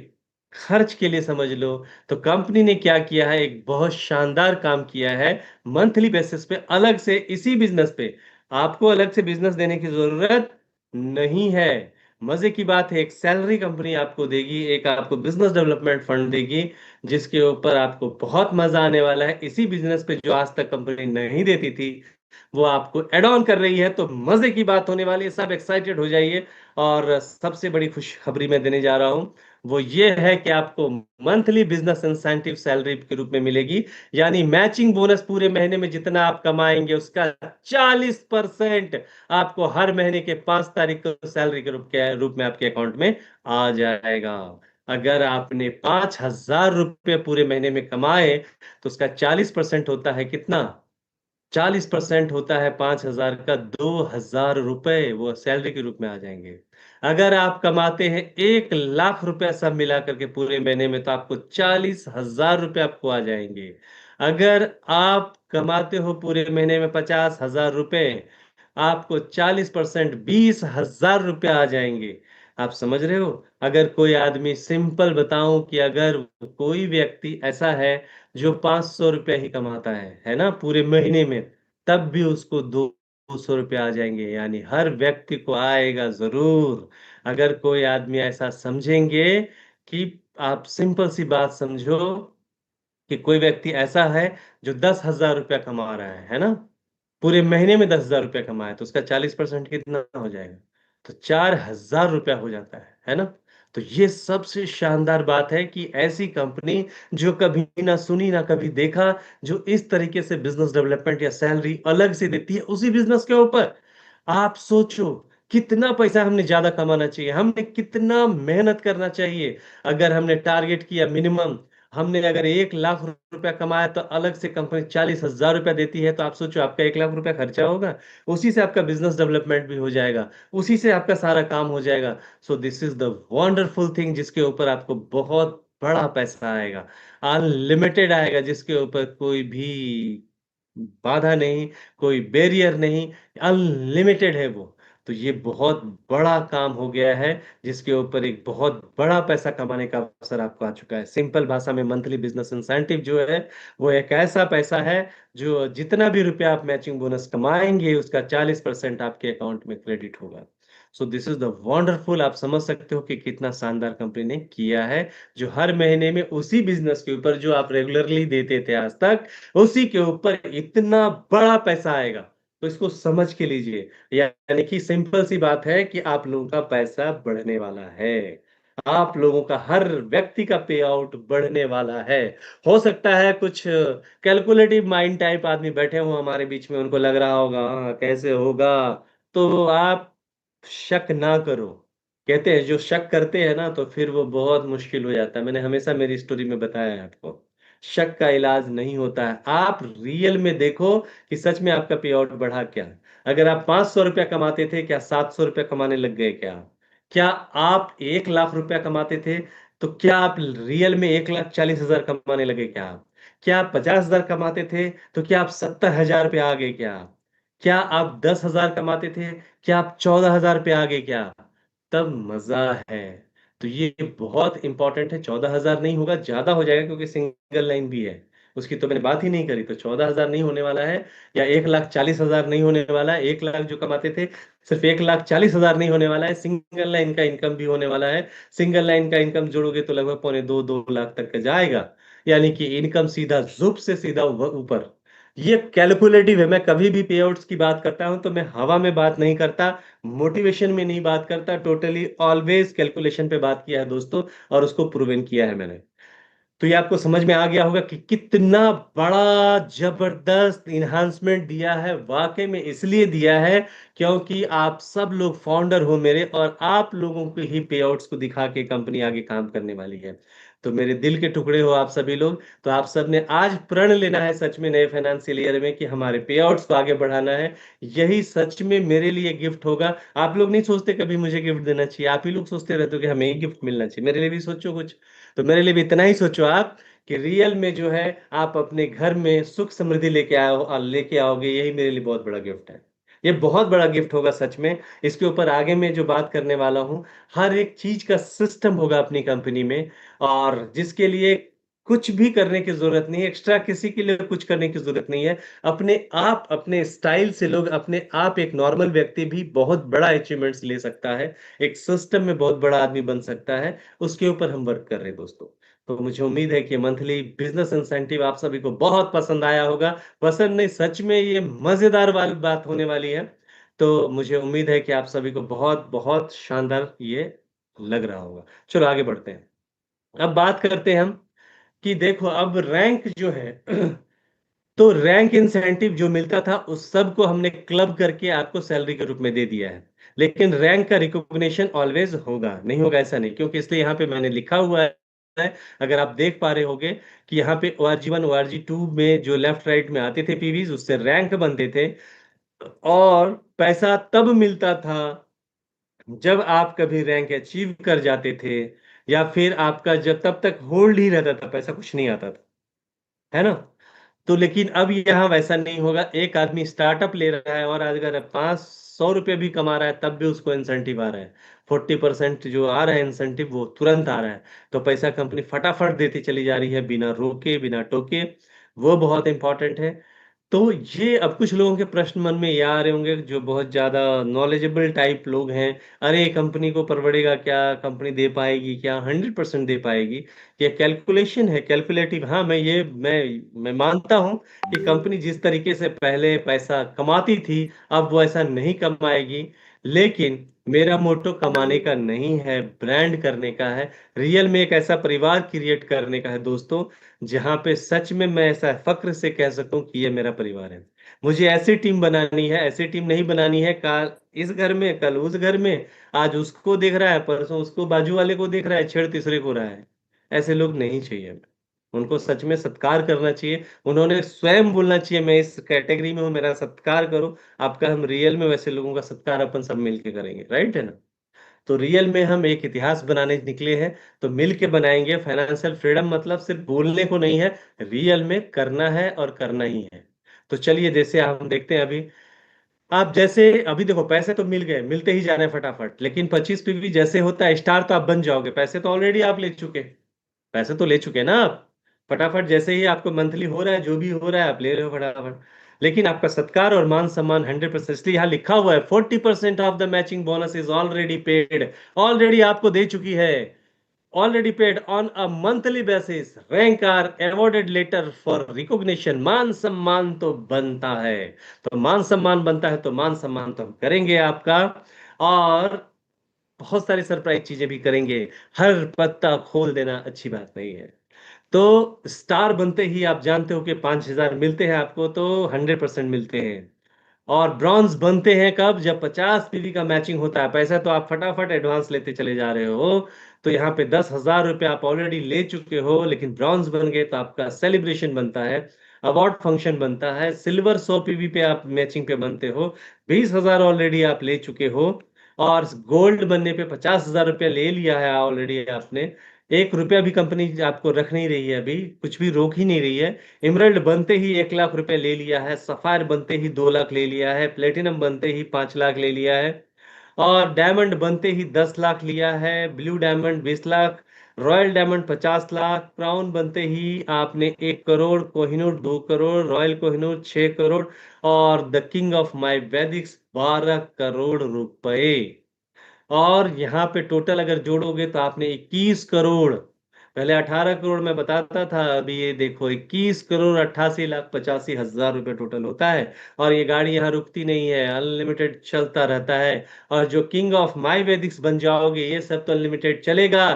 खर्च के लिए समझ लो। तो कंपनी ने क्या किया है, एक बहुत शानदार काम किया है। मंथली बेसिस पे अलग से इसी बिजनेस पे आपको अलग से बिजनेस देने की जरूरत नहीं है। मजे की बात है, एक सैलरी कंपनी आपको देगी, एक आपको बिजनेस डेवलपमेंट फंड देगी, जिसके ऊपर आपको बहुत मजा आने वाला है। इसी बिजनेस पे जो आज तक कंपनी नहीं देती थी, वो आपको एड ऑन कर रही है। तो मजे की बात होने वाली है, सब एक्साइटेड हो जाइए। और सबसे बड़ी खुशखबरी मैं देने जा रहा हूं, वो ये है कि आपको मंथली बिजनेस इंसेंटिव सैलरी के रूप में मिलेगी। यानी मैचिंग बोनस, पूरे महीने में जितना आप कमाएंगे उसका 40% आपको हर महीने के 5 तारीख को सैलरी के रूप में आपके अकाउंट में आ जाएगा। अगर आपने 5,000 रुपये पूरे महीने में कमाए, तो उसका 40% होता है कितना? 40% होता है 5,000 का, 2,000 रुपए वो सैलरी के रूप में आ जाएंगे। अगर आप कमाते हैं 1 लाख रुपया सब मिला करके पूरे महीने में, तो आपको 40,000 रुपये आपको आ जाएंगे। अगर आप कमाते हो पूरे महीने में 50,000 रुपए, आपको 40%, 20,000 रुपया आ जाएंगे। आप समझ रहे हो? अगर कोई आदमी, सिंपल बताऊं कि अगर कोई व्यक्ति ऐसा है जो 500 रुपया ही कमाता है ना, पूरे महीने में, तब भी उसको 200 रुपया आ जाएंगे, यानी हर व्यक्ति को आएगा जरूर। अगर कोई आदमी ऐसा समझेंगे कि, आप सिंपल सी बात समझो कि कोई व्यक्ति ऐसा है जो 10,000 रुपया कमा रहा है ना, पूरे महीने में 10,000 रुपया कमाए, तो उसका 40% कितना हो जाएगा? तो 4,000 रुपया हो जाता है ना? तो ये सबसे शानदार बात है कि ऐसी कंपनी जो कभी ना सुनी ना कभी देखा, जो इस तरीके से बिज़नेस डेवलपमेंट या सैलरी अलग से देती है उसी बिज़नेस के ऊपर। आप सोचो कितना पैसा हमने ज़्यादा कमाना चाहिए, हमने कितना मेहनत करना चाहिए। अगर हमने टारगेट किया मिनिमम, हमने अगर 1 लाख रुपया कमाया तो अलग से कंपनी 40,000 रुपया देती है, तो आप सोचो आपका 1 लाख रुपया खर्चा होगा, उसी से आपका बिज़नेस डेवलपमेंट भी हो जाएगा, उसी से आपका सारा काम हो जाएगा। So this is the wonderful thing जिसके ऊपर आपको बहुत बड़ा पैसा आएगा, अनलिमिटेड आएगा, जिसके ऊपर कोई भी बाधा नहीं, कोई बैरियर नहीं, अनलिमिटेड है वो। तो ये बहुत बड़ा काम हो गया है, जिसके ऊपर एक बहुत बड़ा पैसा कमाने का अवसर आपको आ चुका है। सिंपल भाषा में मंथली बिज़नेस इंसेंटिव जो है, वो एक ऐसा पैसा है, जो जितना भी रुपया आप मैचिंग बोनस कमाएँगे, उसका 40% आपके अकाउंट में क्रेडिट होगा। So this is the wonderful, आप समझ सकते हो कि कितना शानदार कंपनी ने किया है, जो हर महीने में उसी बिज़नेस के ऊपर जो आप रेगुलरली देते थे आज तक, उसी के ऊपर इतना बड़ा पैसा आएगा। तो इसको समझ के लीजिए, यानी कि सिंपल सी बात है कि आप लोगों का पैसा बढ़ने वाला है। आप लोगों का, हर व्यक्ति का पे आउट बढ़ने वाला है। हो सकता है कुछ कैलकुलेटिव माइंड टाइप आदमी बैठे हों हमारे बीच में, उनको लग रहा होगा, हाँ, कैसे होगा? तो आप शक ना करो। कहते हैं जो शक करते हैं ना, तो फिर वो बहुत मुश्किल हो जाता है। मैंने हमेशा मेरी स्टोरी में बताया है आपको। शक का इलाज नहीं होता है। आप रियल में देखो कि सच में आपका पे आउट बढ़ा क्या? अगर आप ₹500 कमाते थे, क्या ₹700 कमाने लग गए क्या? क्या आप 1 लाख रुपया कमाते थे, तो क्या आप रियल में 1,40,000 कमाने लगे क्या? क्या आप 50,000 कमाते थे, तो क्या आप 70,000 पे आ गए क्या? क्या आप 10,000 कमाते थे, क्या आप 14,000 पे आ गए क्या? तब मज़ा है। तो ये बहुत इम्पोर्टेंट है, 14,000 नहीं होगा, ज़्यादा हो जाएगा क्योंकि सिंगल लाइन भी है। उसकी तो मैंने बात ही नहीं करी, तो 14,000 नहीं होने वाला है, या 1,40,000 नहीं होने वाला है। 1 लाख जो कमाते थे, सिर्फ़ 1,40,000 नहीं होने वाला है, सिंगल लाइन का इनकम भी होने वाला है। सिंगल लाइन का इनकम जोड़ोगे तो लगभग पौने 2 लाख तक का जाएगा। यानी कि इनकम सीधा ज़ुप से सीधा ऊपर। ये कैलकुलेटिव है, मैं कभी भी पेआउट्स की बात करता हूँ, तो मैं हवा में बात नहीं करता, मोटिवेशन में नहीं बात करता, टोटली ऑलवेज़ कैलकुलेशन पे बात किया है दोस्तों, और उसको प्रूवन किया है मैंने। तो ये आपको समझ में आ गया होगा कि कितना बड़ा ज़बरदस्त एनहांसमेंट दिया है, वाक़ई में इसलिए दिया है क्योंकि आप सब लोग फाउंडर हो मेरे, और आप लोगों के ही पेआउट्स को दिखा के कंपनी आगे काम करने वाली है। तो मेरे दिल के टुकड़े हो आप सभी लोग, तो आप सब ने आज प्रण लेना है सच में नए फाइनेंशियल ईयर में कि हमारे पेआउट्स को आगे बढ़ाना है। यही सच में मेरे लिए गिफ्ट होगा। आप लोग नहीं सोचते कभी मुझे गिफ्ट देना चाहिए, आप ही लोग सोचते रहते हो कि हमें ही गिफ्ट मिलना चाहिए। मेरे लिए भी सोचो कुछ। तो मेरे लिए भी इतना ही सोचो आप कि रियल में जो है आप अपने घर में सुख समृद्धि लेके आओगे, यही मेरे लिए बहुत बड़ा गिफ्ट है। ये बहुत बड़ा गिफ्ट होगा सच में। इसके ऊपर आगे मैं जो बात करने वाला हूँ, हर एक चीज़ का सिस्टम होगा अपनी कंपनी में, और जिसके लिए कुछ भी करने की ज़रूरत नहीं है, एक्स्ट्रा किसी के लिए कुछ करने की ज़रूरत नहीं है। अपने आप, अपने स्टाइल से लोग, अपने आप एक नॉर्मल व्यक्ति भी बहुत बड़ा अचीवमेंट्स ले सकता है, एक सिस्टम में बहुत बड़ा आदमी बन सकता है, उसके ऊपर हम वर्क कर रहे हैं दोस्तों। तो मुझे उम्मीद है कि मंथली बिज़नेस इंसेंटिव आप सभी को बहुत पसंद आया होगा। पसंद नहीं, सच में ये मज़ेदार वाली बात होने वाली है। तो मुझे उम्मीद है कि आप सभी को बहुत-बहुत शानदार ये लग रहा होगा। चलो आगे बढ़ते हैं। अब बात करते हैं हम कि देखो अब रैंक जो है तो रैंक इंसेंटिव जो मिलता था उस सब को हमने क्लब करके आपको सैलरी के रूप में दे दिया है। लेकिन रैंक का रिकॉग्निशन ऑलवेज़ होगा, नहीं होगा ऐसा नहीं, क्योंकि इसलिए यहाँ पे मैंने लिखा हुआ है, अगर आप देख पा रहे होंगे कि यहाँ पे ORG1, ORG2 में जो लेफ्ट राइट में आते थे पीवीज़, उससे रैंक बनते थे, और पैसा तब मिलता था जब आप कभी रैंक अचीव कर जाते थे, या फिर आपका जब तब तक होल्ड ही रहता था, पैसा कुछ नहीं आता था। है ना? तो लेकिन अब यहाँ वैसा नहीं होगा। एक आदमी स्टार्टअप ले रहा है और आज अगर ₹500 भी कमा रहा है, तब भी उसको इंसेंटिव आ रहा है। 40% जो आ रहा है इंसेंटिव, वो तुरंत आ रहा है। तो पैसा कंपनी फटाफट देती चली जा रही है, बिना रोके, बिना टोके। वो बहुत इम्पोर्टेंट है। तो ये अब कुछ लोगों के प्रश्न मन में ये आ रहे होंगे, जो बहुत ज़्यादा नॉलेजेबल टाइप लोग हैं, अरे कंपनी को परवड़ेगा क्या? कंपनी दे पाएगी क्या? 100% दे पाएगी। ये कैलकुलेशन है, कैलकुलेटिव। हाँ, मैं मानता हूँ कि कंपनी जिस तरीके से पहले पैसा कमाती थी, अब वो ऐसा नहीं कमाएगी। लेकिन मेरा मोटो कमाने का नहीं है, ब्रांड करने का है। रियल में एक ऐसा परिवार क्रिएट करने का है दोस्तों, जहां पे सच में मैं ऐसा फक्र से कह सकूं कि ये मेरा परिवार है। मुझे ऐसी टीम बनानी है, ऐसी टीम नहीं बनानी है कल इस घर में कल उस घर में, आज उसको देख रहा है परसों उसको बाजू वाले को देख रहा है, छेड़ तीसरे को रहा है। ऐसे लोग नहीं चाहिए हमें। उनको सच में सत्कार करना चाहिए। उन्होंने स्वयं बोलना चाहिए मैं इस कैटेगरी में हूँ, मेरा सत्कार करो। आपका हम रियल में वैसे लोगों का सत्कार अपन सब मिलके करेंगे, राइट है ना। तो रियल में हम एक इतिहास बनाने निकले हैं, तो मिल के बनाएंगे। फाइनेंशियल फ्रीडम मतलब सिर्फ बोलने को नहीं है, रियल में करना है और करना ही है। तो चलिए जैसे हम देखते हैं अभी, आप जैसे अभी देखो पैसे तो मिल गए, मिलते ही जा रहे हैं फटाफट, लेकिन 25 पीवी जैसे होता है स्टार तो आप बन जाओगे, पैसे तो ऑलरेडी आप ले चुके, पैसे तो ले चुके ना आप। फटाफट जैसे ही आपको मंथली हो रहा है, जो भी हो रहा है आप ले रहे हो फटाफट। लेकिन आपका सत्कार और मान सम्मान 100%, इसलिए यहाँ लिखा हुआ है 40% of the matching bonus is already paid. Already आपको दे चुकी है, already paid on a monthly basis. Rank are awarded later for recognition. मान सम्मान तो बनता है, तो मान सम्मान बनता है, तो मान सम्मान तो हम करेंगे आपका। और बहुत सारी सरप्राइज चीजें भी करेंगे। हर पत्ता खोल देना अच्छी बात नहीं है। तो स्टार बनते ही आप जानते हो कि 5,000 मिलते हैं आपको, तो 100% मिलते हैं। और ब्रॉन्ज बनते हैं कब, जब 50 पीवी का मैचिंग होता है। पैसा तो आप फटाफट एडवांस लेते चले जा रहे हो, तो यहाँ पे 10,000 रुपये आप ऑलरेडी ले चुके हो, लेकिन ब्रॉन्ज बन गए तो आपका सेलिब्रेशन बनता है, अवार्ड फंक्शन बनता है। सिल्वर 100 पीवी पे आप मैचिंग पे बनते हो, 20,000 ऑलरेडी आप ले चुके हो। और गोल्ड बनने पे 50,000 रुपया ले लिया है ऑलरेडी आपने। 1 रुपया भी कंपनी आपको रख नहीं रही है, अभी कुछ भी रोक ही नहीं रही है। इमरल्ड बनते ही 1 लाख रुपए ले लिया है, सफायर बनते ही 2 लाख ले लिया है, प्लेटिनम बनते ही 5 लाख ले लिया है, और डायमंड बनते ही 10 लाख लिया है, blue diamond 20 lakh, royal diamond 50 lakh, crown बनते ही आपने 1 करोड़, कोहिनूर 2 करोड़, रॉयल कोहिनूर 6 करोड़, और the king of my Vedix 12 crore रुपए। और यहाँ पे टोटल अगर जोड़ोगे तो आपने 21 करोड़, पहले 18 करोड़ में बताता था, अभी ये देखो 21 करोड़ 88 लाख 85 हजार रुपये टोटल होता है। और ये गाड़ी यहाँ रुकती नहीं है, अनलिमिटेड चलता रहता है। और जो किंग ऑफ माई वेदिक्स बन जाओगे, ये सब तो अनलिमिटेड चलेगा,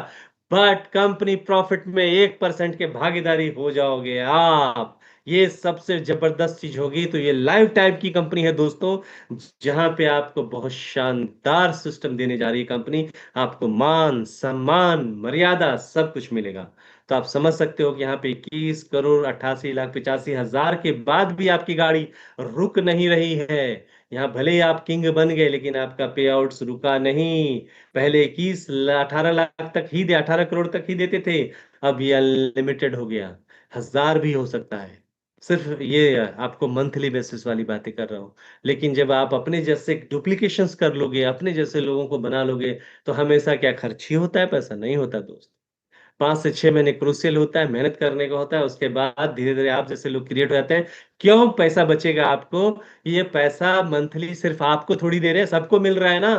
बट कंपनी प्रॉफिट में 1% के भागीदारी हो जाओगे आप। ये सबसे जबरदस्त चीज होगी। तो ये लाइफ टाइम की कंपनी है दोस्तों, जहां पे आपको बहुत शानदार सिस्टम देने जा रही है कंपनी। आपको मान सम्मान मर्यादा सब कुछ मिलेगा। तो आप समझ सकते हो कि यहाँ पे 21 करोड़ 88 लाख 85 हजार के बाद भी आपकी गाड़ी रुक नहीं रही है। यहाँ भले ही आप किंग बन गए, लेकिन आपका पे आउट्स रुका नहीं। पहले 18 लाख तक ही दे 18 करोड़ तक ही देते थे, अब ये अनलिमिटेड हो गया, 1,000 भी हो सकता है। सिर्फ ये आपको मंथली बेसिस वाली बातें कर रहा हूँ। लेकिन जब आप अपने जैसे डुप्लीकेशंस कर लोगे, अपने जैसे लोगों को बना लोगे, तो हमेशा क्या खर्च ही होता है, पैसा नहीं होता दोस्त। 5 से 6 महीने क्रूसियल होता है, मेहनत करने का होता है, उसके बाद धीरे धीरे आप जैसे लोग क्रिएट हो जाते हैं। क्यों पैसा बचेगा आपको? ये पैसा मंथली सिर्फ आपको थोड़ी दे रहे हैं, सबको मिल रहा है ना।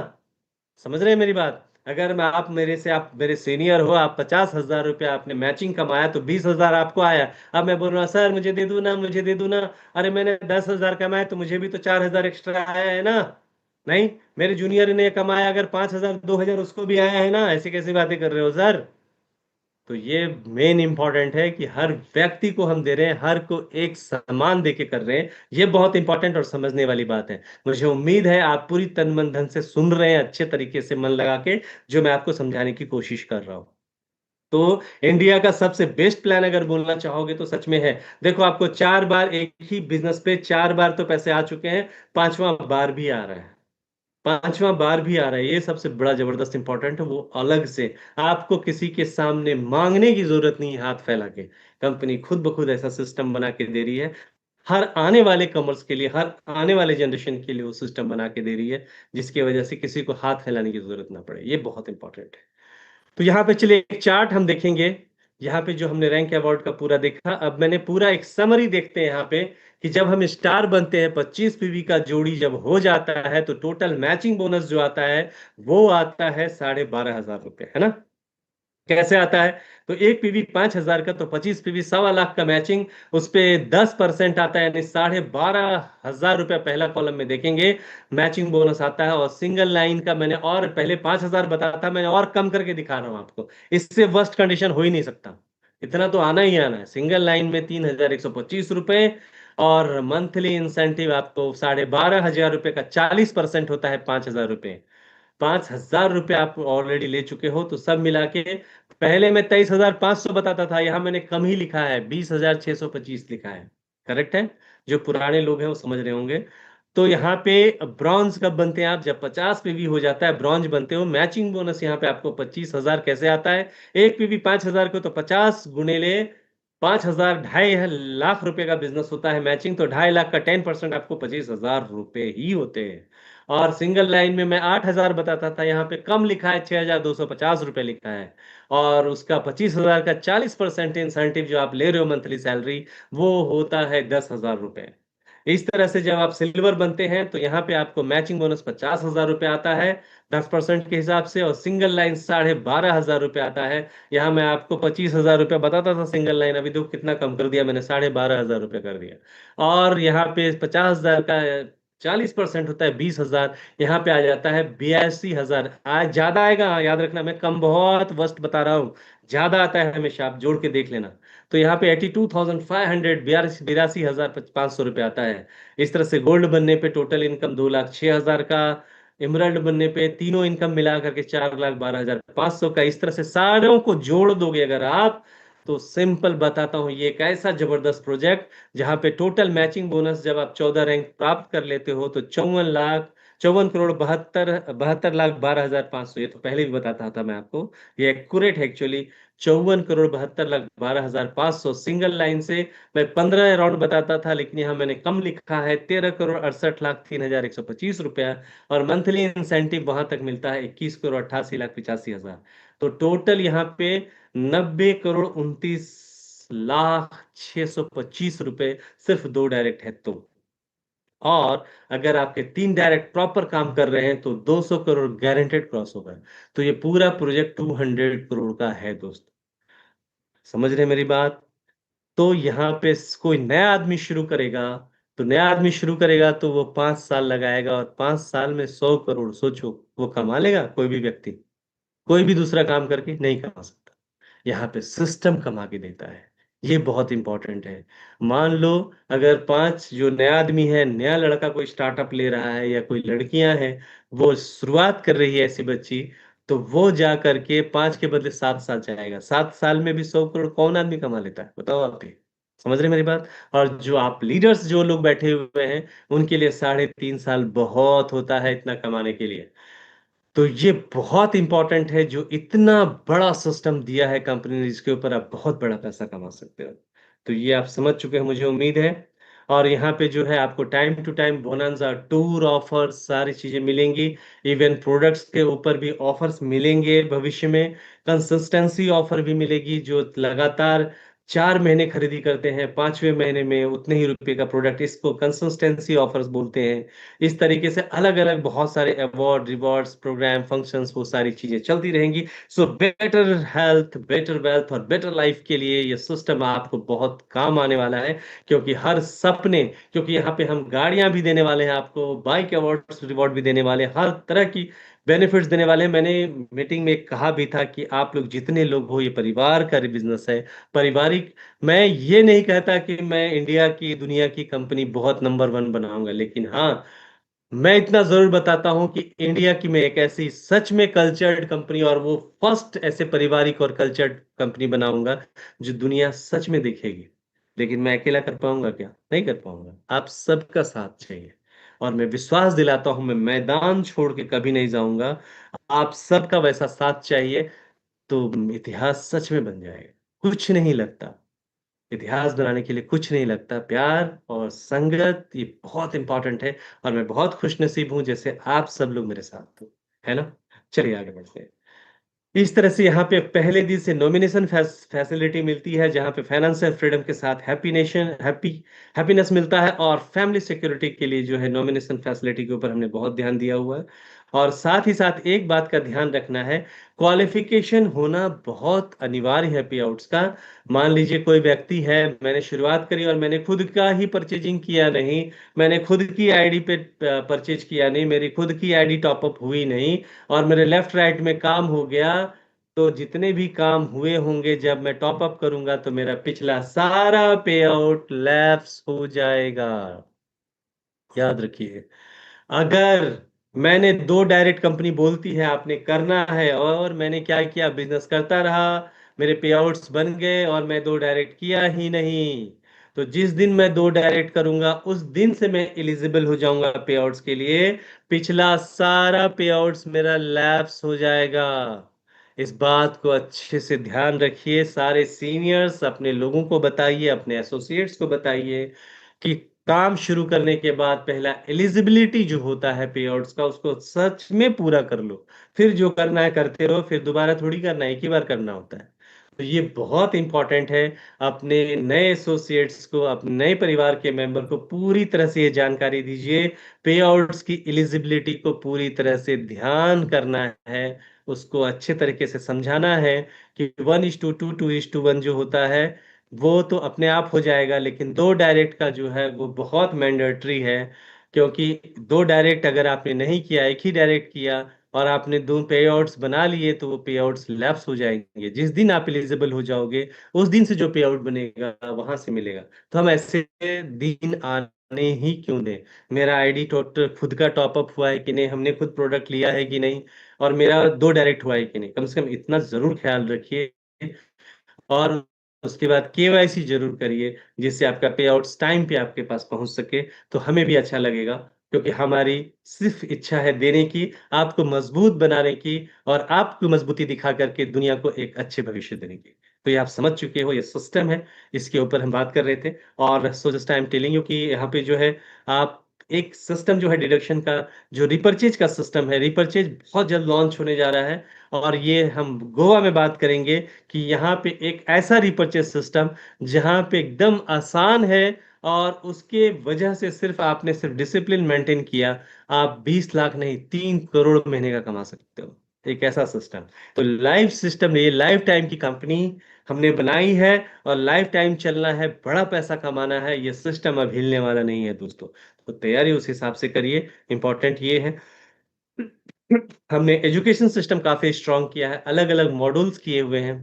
समझ रहे हैं मेरी बात? अगर मैं आप मेरे सीनियर हो, आप 50,000 रुपया आपने मैचिंग कमाया, तो 20,000 आपको आया। अब मैं बोल रहा हूँ सर मुझे दे दू ना, मुझे दे दू ना। अरे मैंने 10,000 कमाया तो मुझे भी तो 4,000 एक्स्ट्रा आया है ना। नहीं, मेरे जूनियर ने कमाया अगर 5,000 2,000 उसको भी आया है ना। ऐसी कैसी बातें कर रहे हो सर? तो ये मेन इंपॉर्टेंट है कि हर व्यक्ति को हम दे रहे हैं, हर को एक सम्मान दे के कर रहे हैं। ये बहुत इंपॉर्टेंट और समझने वाली बात है। मुझे उम्मीद है आप पूरी तन मन धन से सुन रहे हैं, अच्छे तरीके से मन लगा के, जो मैं आपको समझाने की कोशिश कर रहा हूँ। तो इंडिया का सबसे बेस्ट प्लान अगर बोलना चाहोगे तो सच में है। देखो आपको 4 बार एक ही बिजनेस पे 4 बार तो पैसे आ चुके हैं, 5वां बार भी आ रहा है। 5वां बार भी आ रहा है, ये सबसे बड़ा जबरदस्त इंपॉर्टेंट है। वो अलग से आपको किसी के सामने मांगने की जरूरत नहीं है, हाथ फैला के कंपनी खुद ब खुद ऐसा सिस्टम बना के दे रही है। हर आने वाले कमर्स के लिए, हर आने वाले जनरेशन के लिए वो सिस्टम बना के दे रही है, जिसकी वजह से किसी को हाथ फैलाने की जरूरत ना पड़े। ये बहुत इंपॉर्टेंट है। तो यहाँ पे चलिए एक चार्ट हम देखेंगे। यहाँ पे जो हमने रैंक अवार्ड का पूरा देखा, अब मैंने पूरा एक समरी देखते हैं यहाँ पे, कि जब हम स्टार बनते हैं 25 पीवी का जोड़ी जब हो जाता है, तो टोटल मैचिंग बोनस जो आता है वो आता है 12,500 रुपये, है ना। कैसे आता है? तो एक पीवी 5,000 का, तो 25 पीवी 1,15,00,000 का मैचिंग, उस पे 10% आता है, यानी 12,500 रुपया पहला कॉलम में देखेंगे मैचिंग बोनस आता है। और सिंगल लाइन का मैंने, और पहले 5,000 बताया था, मैंने और कम करके दिखा रहा हूं आपको। इससे वर्स्ट कंडीशन हो ही नहीं सकता। इतना तो आना ही आना है। सिंगल लाइन में 3,125 रुपए, और मंथली इंसेंटिव आपको 12,500 रुपए का 40% होता है 5,000 रुपए। 5,000 रुपये आप ऑलरेडी ले चुके हो, तो सब मिला के, पहले मैं 23,500 बताता था, यहां मैंने कम ही लिखा है, 20,625 लिखा है। करेक्ट है? जो पुराने लोग हैं वो समझ रहे होंगे। तो यहाँ पे ब्रॉन्ज कब बनते हैं आप? जब 50 पीवी हो जाता है ब्रॉन्ज बनते हो। मैचिंग बोनस यहाँ पे आपको 25,000 कैसे आता है? एक पीवी 5,000 को, तो 50 गुने ले 5,000, 2.5 लाख रुपए का बिजनेस होता है मैचिंग, तो 2.5 लाख का 10% आपको 25,000 रुपए ही होते हैं। और सिंगल लाइन में मैं 8,000 बताता था, यहाँ पे कम लिखा है, 6,250 रुपए लिखा है। और उसका 25,000 का 40% इंसेंटिव जो आप ले रहे हो मंथली सैलरी, वो होता है 10,000 रुपए। इस तरह से जब आप सिल्वर बनते हैं, तो यहाँ पे आपको मैचिंग बोनस 50,000 रुपए आता है 10% के हिसाब से, और सिंगल लाइन 12,500 रुपए आता है। यहाँ मैं आपको 25,000 रुपये बताता था सिंगल लाइन, अभी देखो कितना कम कर दिया मैंने, 12,500 रुपये कर दिया। और यहाँ पे 50,000 का 40% होता है 20,000, यहाँ पे आ जाता है 82,000। आज ज्यादा आएगा, हाँ, याद रखना, मैं कम बहुत वस्त बता रहा हूँ, ज्यादा आता है हमेशा, आप जोड़ के देख लेना। तो यहाँ पे 82,500, 82,500 रुपये आता है। इस तरह से गोल्ड बनने पे टोटल इनकम 2,06,000 का, इमरल्ड बनने पे तीनों इनकम मिला करके 4,12,500 का। इस तरह से सारों को जोड़ दोगे अगर आप, तो सिंपल बताता हूं, ये एक ऐसा जबरदस्त प्रोजेक्ट जहां पे टोटल मैचिंग बोनस जब आप 14 रैंक प्राप्त कर लेते हो, तो 54,72,72,72,12,500। ये तो पहले भी बताता था मैं आपको, ये एक्यूरेट है एक्चुअली। 54,72,12,500 सिंगल लाइन से। मैं 15 राउंड बताता था, लेकिन यहाँ मैंने कम लिखा है, 13,68,03,125 रुपया। और मंथली इंसेंटिव वहां तक मिलता है 21,88,85,000। तो टोटल यहाँ पे 90,29,625 रुपए सिर्फ दो डायरेक्ट है तो। और अगर आपके 3 डायरेक्ट प्रॉपर काम कर रहे हैं, तो 200 करोड़ गारंटेड क्रॉस होगा। तो ये पूरा प्रोजेक्ट 200 करोड़ का है दोस्त। समझ रहे हैं मेरी बात? तो यहाँ पे कोई नया आदमी शुरू करेगा, तो नया आदमी शुरू करेगा तो वो 5 साल लगाएगा, और 5 साल में 100 करोड़, सोचो, वो कमा लेगा? कोई भी व्यक्ति कोई भी दूसरा काम करके नहीं कमा सकता। यहाँ पे सिस्टम कमा के देता है। ये बहुत इंपॉर्टेंट है। मान लो, अगर 5 जो नया आदमी है, नया लड़का कोई स्टार्टअप ले रहा है, या कोई लड़कियां हैं, वो शुरुआत कर रही है ऐसी बच्ची, तो वो जा करके 5 के बदले 7 साल जाएगा। 7 साल में भी 100 करोड़ कौन आदमी कमा लेता है, बताओ आप भी। समझ रहे मेरी बात? और जो आप लीडर्स जो लोग बैठे हुए हैं, उनके लिए 3.5 साल बहुत होता है इतना कमाने के लिए। तो ये बहुत इंपॉर्टेंट है, जो इतना बड़ा सिस्टम दिया है कंपनी ने, जिसके ऊपर आप बहुत बड़ा पैसा कमा सकते हो। तो ये आप समझ चुके हैं, मुझे उम्मीद है। और यहाँ पे जो है आपको time to time bonanza, tour offer, सारी चीजें मिलेंगी। इवन प्रोडक्ट्स के ऊपर भी ऑफर्स मिलेंगे भविष्य में। कंसिस्टेंसी ऑफर भी मिलेगी, जो लगातार 4 महीने खरीदी करते हैं, 5वें महीने में उतने ही रुपए का प्रोडक्ट, इसको कंसिस्टेंसी ऑफर्स बोलते हैं। इस तरीके से अलग अलग बहुत सारे अवार्ड, रिवॉर्ड्स, प्रोग्राम, फंक्शंस, वो सारी चीजें चलती रहेंगी। So better health, better wealth और बेटर लाइफ के लिए ये सिस्टम आपको बहुत काम आने वाला है। क्योंकि हर सपने, क्योंकि यहाँ पे हम गाड़ियां भी देने वाले हैं आपको, बाइक अवार्ड्स रिवॉर्ड भी देने वाले हैं, हर तरह की बेनिफिट्स देने वाले हैं। मैंने मीटिंग में कहा भी था कि आप लोग जितने लोग हो, ये परिवार का बिजनेस है, पारिवारिक। मैं ये नहीं कहता कि मैं इंडिया की, दुनिया की कंपनी बहुत नंबर 1 बनाऊंगा, लेकिन हाँ, मैं इतना जरूर बताता हूं कि इंडिया की मैं एक ऐसी सच में कल्चर्ड कंपनी, और वो फर्स्ट ऐसे पारिवारिक और कल्चर्ड कंपनी बनाऊंगा जो दुनिया सच में देखेगी। लेकिन मैं अकेला कर पाऊंगा क्या? नहीं कर पाऊंगा, आप सबका साथ चाहिए। और मैं विश्वास दिलाता हूं, मैं मैदान छोड़ के कभी नहीं जाऊंगा। आप सबका वैसा साथ चाहिए, तो इतिहास सच में बन जाएगा। कुछ नहीं लगता, इतिहास बनाने के लिए कुछ नहीं लगता, प्यार और संगत ये बहुत इंपॉर्टेंट है। और मैं बहुत खुश नसीब हूं, जैसे आप सब लोग मेरे साथ हो, है ना? चलिए आगे बढ़ते हैं। इस तरह से यहाँ पे पहले दिन से नॉमिनेशन फैसिलिटी मिलती है, जहाँ पे फाइनेंशियल फ्रीडम के साथ हैप्पीनेस मिलता है। और फैमिली सिक्योरिटी के लिए जो है नॉमिनेशन फैसिलिटी के ऊपर हमने बहुत ध्यान दिया हुआ है। और साथ ही साथ एक बात का ध्यान रखना है, क्वालिफिकेशन होना बहुत अनिवार्य है पे आउट्स का। मान लीजिए कोई व्यक्ति है, मैंने शुरुआत करी और मैंने खुद का ही परचेजिंग किया नहीं, मैंने खुद की आईडी पे परचेज किया नहीं, मेरी खुद की आईडी टॉपअप हुई नहीं, और मेरे लेफ्ट राइट में काम हो गया, तो जितने भी काम हुए होंगे जब मैं टॉप अप करूंगा तो मेरा पिछला सारा पे आउट लैप्स हो जाएगा। याद रखिए, अगर मैंने दो डायरेक्ट कंपनी बोलती है आपने करना है, और मैंने क्या किया, बिजनेस करता रहा, मेरे पे आउट्स बन गए और मैं दो डायरेक्ट किया ही नहीं, तो जिस दिन मैं दो डायरेक्ट करूंगा उस दिन से मैं एलिजिबल हो जाऊंगा पे आउट्स के लिए, पिछला सारा पे आउट्स मेरा लैप्स हो जाएगा। इस बात को अच्छे से ध्यान रखिए, सारे सीनियर्स अपने लोगों को बताइए, अपने एसोसिएट्स को बताइए कि काम शुरू करने के बाद पहला एलिजिबिलिटी जो होता है पे आउट्स का, उसको सच में पूरा कर लो। फिर जो करना है करते रहो, फिर दोबारा थोड़ी करना है, एक ही बार करना होता है। तो ये बहुत इंपॉर्टेंट है। अपने नए एसोसिएट्स को, अपने नए परिवार के मेंबर को पूरी तरह से ये जानकारी दीजिए, पे आउट्स की एलिजिबिलिटी को पूरी तरह से ध्यान करना है, उसको अच्छे तरीके से समझाना है कि 1:2, 2:1 जो होता है वो तो अपने आप हो जाएगा, लेकिन दो डायरेक्ट का जो है वो बहुत मैंडेटरी है। क्योंकि दो डायरेक्ट अगर आपने नहीं किया, एक ही डायरेक्ट किया और आपने दो पे आउट्स बना लिए, तो वो पे आउट्स लैप्स हो जाएंगे। जिस दिन आप एलिजिबल हो जाओगे उस दिन से जो पे आउट बनेगा वहां से मिलेगा। तो हम ऐसे दिन आने ही क्यों दें। मेरा आईडी टोटल खुद का टॉपअप हुआ है कि नहीं, हमने खुद प्रोडक्ट लिया है कि नहीं, और मेरा दो डायरेक्ट हुआ है कि नहीं, कम से कम इतना जरूर ख्याल रखिए। और उसके बाद केवाईसी जरूर करिए, जिससे आपका पे आउट्स टाइम पे आपके पास पहुंच सके, तो हमें भी अच्छा लगेगा। क्योंकि हमारी सिर्फ इच्छा है देने की, आपको मजबूत बनाने की, और आपको मजबूती दिखा करके दुनिया को एक अच्छे भविष्य देने की। तो ये आप समझ चुके हो, ये सिस्टम है, इसके ऊपर हम बात कर रहे थे। और so just I am telling you कि यहाँ पे जो है, आप एक सिस्टम जो है डिडक्शन का, जो रिपर्चेज का सिस्टम है, रिपर्चेज बहुत जल्द लॉन्च होने जा रहा है। और ये हम गोवा में बात करेंगे कि यहाँ पे एक ऐसा रिपर्चेज सिस्टम जहाँ पे एकदम आसान है, और उसके वजह से सिर्फ आपने सिर्फ डिसिप्लिन मेंटेन किया, आप 20 लाख नहीं 3 करोड़ महीने का कमा सकते हो। एक ऐसा सिस्टम, तो लाइफ सिस्टम, ये लाइफ टाइम की कंपनी हमने बनाई है, और लाइफ टाइम चलना है, बड़ा पैसा कमाना है, ये सिस्टम अब हिलने वाला नहीं है दोस्तों। तो तैयारी उस हिसाब से करिए। इंपॉर्टेंट ये है, हमने एजुकेशन सिस्टम काफी स्ट्रांग किया है, अलग अलग मॉड्यूल्स किए हुए हैं,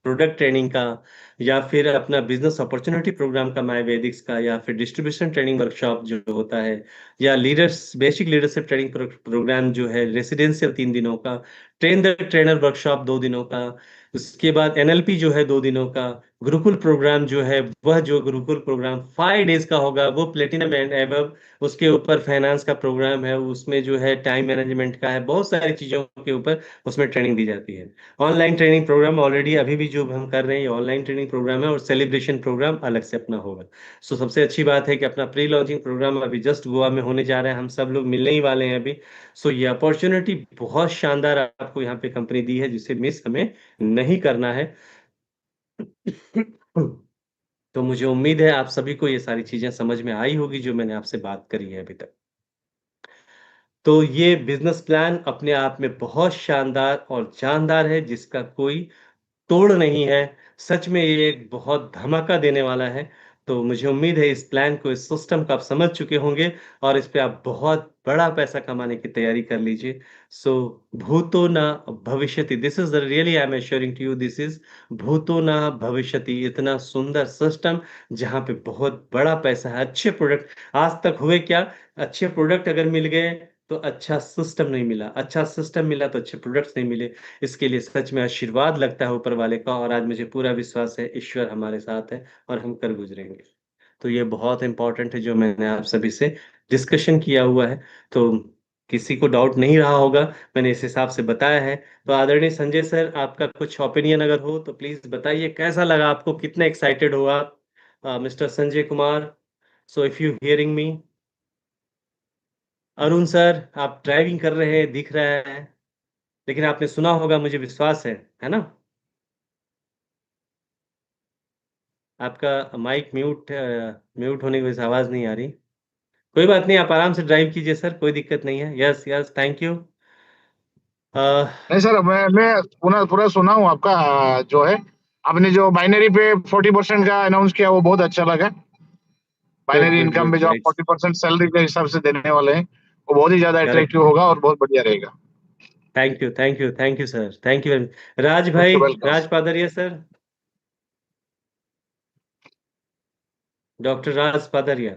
प्रोडक्ट ट्रेनिंग का, या फिर अपना बिजनेस अपॉर्चुनिटी प्रोग्राम का, माई वेदिक्स का, या फिर डिस्ट्रीब्यूशन ट्रेनिंग वर्कशॉप जो होता है, या leaders basic leadership training programme जो है रेसिडेंशियल 3 दिनों का, ट्रेन द ट्रेनर वर्कशॉप 2 दिनों का, उसके बाद एनएलपी जो है 2 दिनों का, गुरुकुल प्रोग्राम जो है, वह जो गुरुकुल प्रोग्राम 5 डेज का होगा वो प्लेटिनम एंड एबव, उसके ऊपर फाइनेंस का प्रोग्राम है, उसमें जो है टाइम मैनेजमेंट का है, बहुत सारी चीजों के ऊपर उसमें ट्रेनिंग दी जाती है। ऑनलाइन ट्रेनिंग प्रोग्राम ऑलरेडी अभी भी जो हम कर रहे हैं, ये ऑनलाइन ट्रेनिंग प्रोग्राम है, और सेलिब्रेशन प्रोग्राम अलग से अपना होगा। सो सबसे अच्छी बात है कि अपना प्री लॉन्चिंग प्रोग्राम अभी जस्ट गोवा में होने जा रहा है, हम सब लोग मिलने ही वाले हैं अभी। सो ये अपॉर्चुनिटी बहुत शानदार आपको यहाँ पे कंपनी दी है, जिसे मिस हमें नहीं करना है। तो मुझे उम्मीद है आप सभी को ये सारी चीजें समझ में आई होगी जो मैंने आपसे बात करी है अभी तक। तो ये बिजनेस प्लान अपने आप में बहुत शानदार और जानदार है, जिसका कोई तोड़ नहीं है। सच में ये एक बहुत धमाका देने वाला है। तो मुझे उम्मीद है इस प्लान को, इस सिस्टम को आप समझ चुके होंगे, और इस पे आप बहुत बड़ा पैसा कमाने की तैयारी कर लीजिए। सो भूतो न भविष्यति, this is really I am assuring to you, this is भूतो न भविष्यति। इतना सुंदर सिस्टम जहाँ पे बहुत बड़ा पैसा है, अच्छे प्रोडक्ट। आज तक हुए क्या, अच्छे प्रोडक्ट अगर मिल गए तो अच्छा सिस्टम नहीं मिला, अच्छा सिस्टम मिला तो अच्छे प्रोडक्ट्स नहीं मिले। इसके लिए सच में आशीर्वाद लगता है ऊपर वाले का, और आज मुझे पूरा विश्वास है ईश्वर हमारे साथ है और हम कर गुजरेंगे। तो ये बहुत इंपॉर्टेंट है जो मैंने आप सभी से डिस्कशन किया हुआ है। तो किसी को डाउट नहीं रहा होगा, मैंने इस हिसाब से बताया है। तो आदरणीय संजय सर, आपका कुछ ओपिनियन अगर हो तो प्लीज बताइए, कैसा लगा आपको, कितने एक्साइटेड हो आप, mister Sanjay Kumar. So if you hearing me, Arun sir, आप ड्राइविंग कर रहे हैं दिख रहा है, लेकिन आपने सुना होगा मुझे विश्वास है ना। आपका माइक म्यूट म्यूट होने की वजह से आवाज नहीं आ रही। कोई बात नहीं, आप आराम से ड्राइव कीजिए सर, कोई दिक्कत नहीं है। Yes, yes, thank you. नहीं सर, मैं पूरा पूरा सुना हूँ आपका। जो है, आपने जो बाइनरी पे 40% का अनाउंस किया, वो बहुत अच्छा लगा। Good, binary good, income good, में जो आप ग्रेट। 40% सैलरी के हिसाब से देने वाले हैं, वो बहुत ही ज्यादा करेक्ट। अट्रैक्टिव होगा और बहुत बढ़िया रहेगा। Thank you, thank you, thank you sir, thank you. Raj okay, भाई, वेलकम। राज पादरिया सर, डॉक्टर राज पादरिया।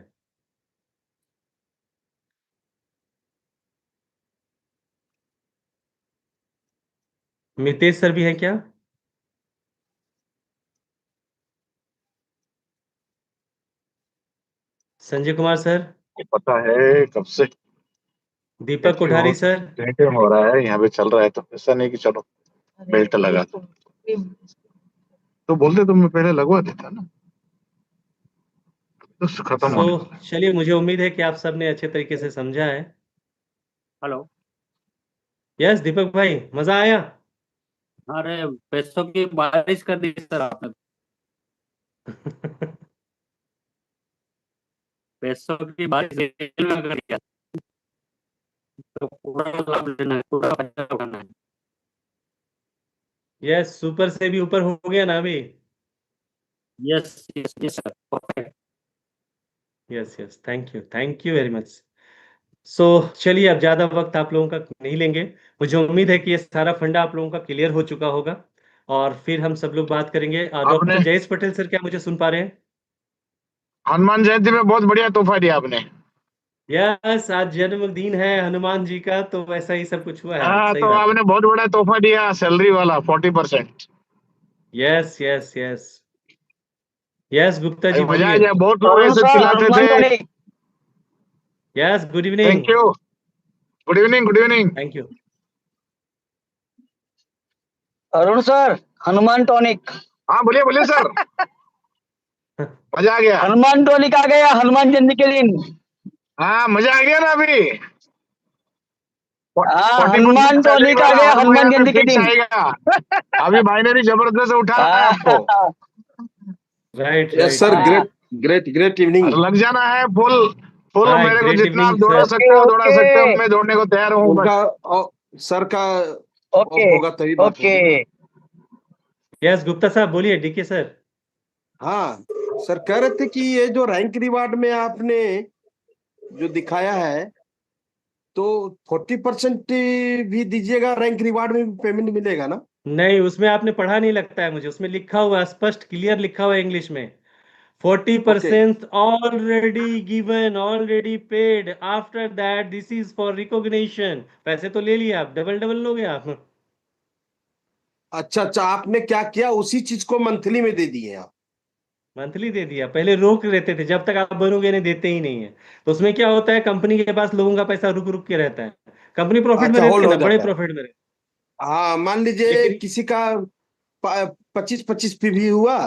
मितेश सर भी हैं क्या? संजय कुमार सर, ये पता है कब से दीपक एक्टिव हो, कोठारी सर। एक्टिव हो रहा है, यहाँ पे चल रहा है, तो ऐसा नहीं कि चलो बेल्ट लगा तो बोलते तो मैं पहले लगवा देता ना, तो खत्म सो होने वाला है। चलिए, मुझे उम्मीद है कि आप सबने अच्छे तरीके से समझा है। हेलो। यस दीपक भाई, मजा आया? अरे, पैसों की बारिश कर दी सर आपने। पैसों की बारिश रेल में कर दिया, तो पूरा लाभ लेना है, पूरा फायदा उठाना है। यस, सुपर से भी ऊपर हो गया ना अभी। Yes, yes, yes sir, perfect. Yes, yes, thank you very much. So चलिए, अब ज्यादा वक्त आप लोगों का नहीं लेंगे। मुझे उम्मीद है कि ये सारा फंडा आप लोगों का क्लियर हो चुका होगा। और फिर हम सब लोग बात करेंगे। आपने डॉक्टर जयेश पटेल सर, क्या मुझे सुन पा रहे हैं? हनुमान जयंती में बहुत बढ़िया तोहफा दिया आपने। यस, आज जन्मदिन है हनुमान जी का, तो वैसा ही सब कुछ हुआ है आज, हाँ, सही तो बात है। आपने बहुत बड़ा तोहफा दिया, सैलरी वाला 40%। Yes, yes, yes. Yes Gupta अरे जी, मजा आ बोलिए। गया, बहुत लोग अरुण ऐसे सर, चिल्लाते हनुमान थे। Tonic. Yes, good evening. Thank you. Good evening, good evening. Thank you. Arun sir, Hanuman tonic. हाँ, बोलिए बोलिए सर, मजा आ गया। हनुमान टॉनिक आ गया हनुमान जयंती के दिन। हाँ, मजा आ गया ना अभी। हाँ, 40% हनुमान सैलरी टॉनिक आ वाला गया हर हनुमान महीने में जयंती के फिक्स दिन। आएगा। अभी बाइनरी जबरदस्त उठा रहा है आपको। हाँ, right, yes right, sir, right. हाँ। Great great great evening. और लग जाना है फुल। फुल हाय, मेरे को ग्रेट जितना आप इवनिंग दौड़ा सर। सकते ओके, हो दौड़ा ओके, सकते हो, मैं दौड़ने को तैयार हूँ बस। उनका सर का ऑफ ओके, होगा तभी बात ओके। होगी। यस गुप्ता साहब, बोलिए, डीके सर। हाँ सर, कह रहे थे कि ये जो रैंक रिवार्ड में आपने जो दिखाया है, तो 40% भी दीजिएगा, रैंक रिवार्ड में भी पेमेंट मिलेगा ना? नहीं, उसमें आपने पढ़ा नहीं लगता है मुझे, उसमें लिखा हुआ है, स्पष्ट क्लियर लिखा हुआ है इंग्लिश में। Okay. 40% already given, already paid, after that this is for recognition. पैसे तो ले लिए आप, डबल डबल लोगे आप। अच्छा अच्छा, आपने क्या किया, उसी चीज को मंथली में दे दिए आप? मंथली दे दिया, पहले रोक लेते थे, जब तक आप बनोगे नहीं देते ही नहीं है। तो उसमें क्या होता है, कंपनी के पास लोगों का पैसा रुक रुक के रहता है। कंपनी प्रॉफिट में अच्छा, रहती होल्ड है हो ना, बड़े जाता है। प्रॉफिट में रहती हाँ, मान है। लीजिए लेकिन किसी का 25-25 पे भी हुआ,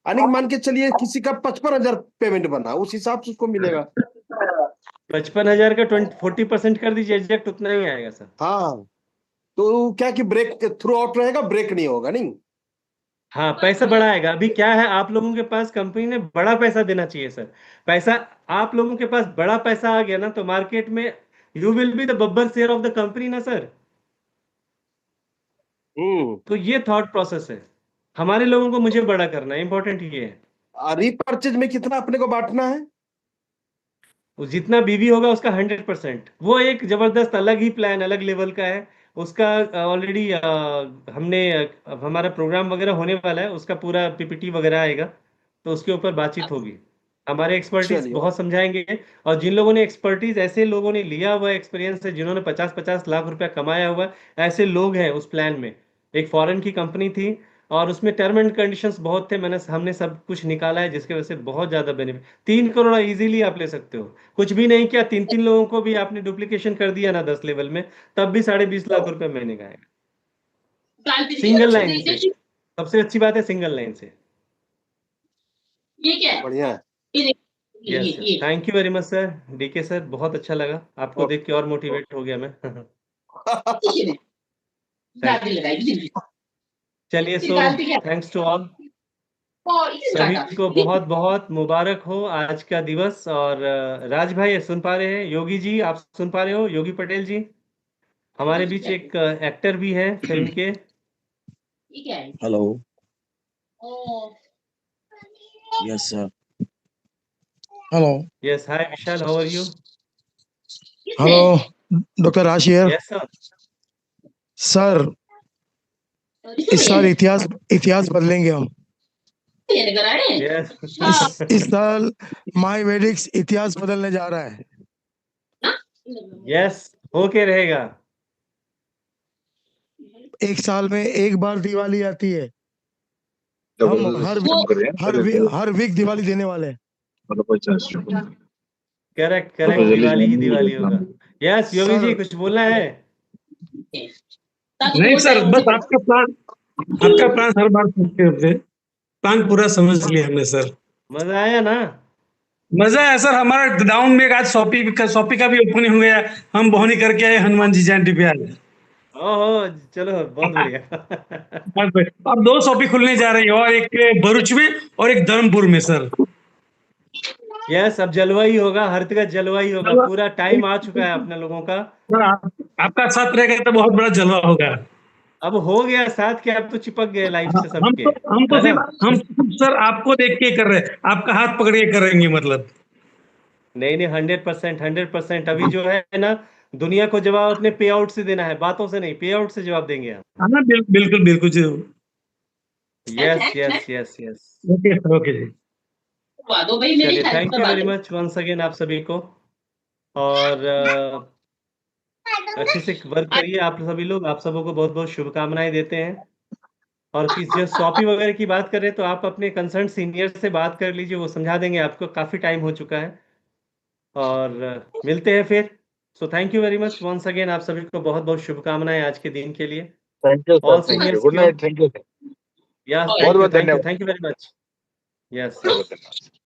यानी मान के चलिए किसी का 55,000 पेमेंट बना, उस हिसाब से उसको मिलेगा। 55,000 का 40% कर दीजिए, एग्जैक्ट उतना ही आएगा सर। हाँ, तो क्या कि ब्रेक थ्रू आउट रहेगा, ब्रेक नहीं होगा, नहीं? हाँ, पैसा बड़ा आएगा। अभी क्या है, आप लोगों के पास कंपनी ने बड़ा पैसा देना चाहिए सर। पैसा, आप लोगों के पास बड़ा पैसा आ गया ना, तो मार्केट में you will be the Babbar share of the company ना सर। हम्म। तो ये थॉट प्रोसेस है हमारे लोगों को, मुझे बड़ा करना है, इंपॉर्टेंट ये है। रीपर्चेज में कितना अपने को बांटना है? वो जितना बीवी होगा उसका 100%, वो एक जबरदस्त अलग ही प्लान, अलग लेवल का है उसका। ऑलरेडी हमने हमारा प्रोग्राम वगैरह होने वाला है, उसका पूरा पीपीटी वगैरह आएगा, तो उसके ऊपर बातचीत होगी। हमारे एक्सपर्टीज चलिए। बहुत समझाएंगे। और जिन लोगों ने एक्सपर्टीज, ऐसे लोगों ने लिया हुआ एक्सपीरियंस है, जिन्होंने 50-50 लाख रुपया कमाया हुआ है, ऐसे लोग हैं उस प्लान में। एक फॉरेन की कंपनी थी, और उसमें टर्म एंड कंडीशंस बहुत थे, हमने सब कुछ निकाला है, जिसकी वजह से बहुत ज्यादा बेनिफिट। 3 करोड़ इजीली आप ले सकते हो। कुछ भी नहीं किया, 3-3 लोगों को भी आपने डुप्लीकेशन कर दिया ना 10 लेवल में, तब भी 20.5 लाख रुपए महीने का आएगा, सिंगल लाइन से। सबसे अच्छी बात है, सिंगल लाइन से। ये क्या है? बढ़िया है। ये देखिए, yes, yes, thank you very much sir. DK sir, बहुत अच्छा लगा आपको देख के, और मोटिवेट हो गया मैं। ये थैंक दादी लगाएगी। चलिए, सो निकालती क्या? Thanks to all. सभी को बहुत बहुत मुबारक हो आज का दिवस। और राज भाई सुन पा रहे हैं? योगी जी आप सुन पा रहे हो? योगी पटेल जी हमारे बीच एक एक्टर भी है फिल्म के। Hello. Yes sir. Hello. Yes hi Vishal, how are you? Hello doctor Raj here. Yes sir. Sir इस साल इतिहास बदलेंगे हम। यस इस साल माय वेडिक्स इतिहास बदलने जा रहा है। यस होके रहेगा। एक साल में एक बार दिवाली आती है। हम हर वीक दिवाली देने वाले हैं। करेक्ट करेक्ट, दिवाली ही दिवाली होगा। यस योगी जी सर कुछ बोलना है? नहीं सर, बस आपका प्लान हर बार पूछते होते, प्लान पूरा समझ लिया हमने सर। मजा आया ना? मजा है सर। हमारा डाउन में आज शॉपी का भी ओपनिंग हो गया। हम बोहनी करके आए हनुमान जी जयंती पे आज। ओहो चलो बहुत बढ़िया। अब 2 शॉपी खुलने जा रही है, और एक भरूच में और एक धर्मपुर में सर। यस अब जलवायु होगा, हर जगह जलवायु होगा। पूरा टाइम आ चुका है अपने लोगों का। सर आपका साथ रहेगा तो बहुत बड़ा जलवा होगा। अब हो गया साथ के, अब तो चिपक गए लाइफ से सबके, हम तो है ना? हम सर आपको देख के कर रहे हैं, आपका हाथ पकड़ के करेंगे मतलब। नहीं नहीं 100%। अभी जो है ना, दुनिया को जवाब अपने पे आउट से देना है, बातों से नहीं, पे आउट से जवाब देंगे हम। हाँ बिल्कुल बिल्कुल जरूर। Yes yes yes yes. Okay sir, okay जी। चलिए thank you very much once again आप सभी को। और अच्छे से वर्क करिए आप सभी लोग। आप सबों को बहुत बहुत शुभकामनाएं देते हैं। और किस जो शॉपिंग वगैरह की बात कर रहे हैं तो आप अपने कंसर्न सीनियर से बात कर लीजिए, वो समझा देंगे आपको। काफी टाइम हो चुका है। और मिलते हैं फिर। So thank you very much once again, आप सभी को बहुत बहुत शुभकामनाएं आज के दिन के लिए। Thank you all sir, thank you, seniors good की नाइट, थैंक यू, या बहुत बहुत धन्यवाद। Thank you very much. Yes बहुत धन्यवाद।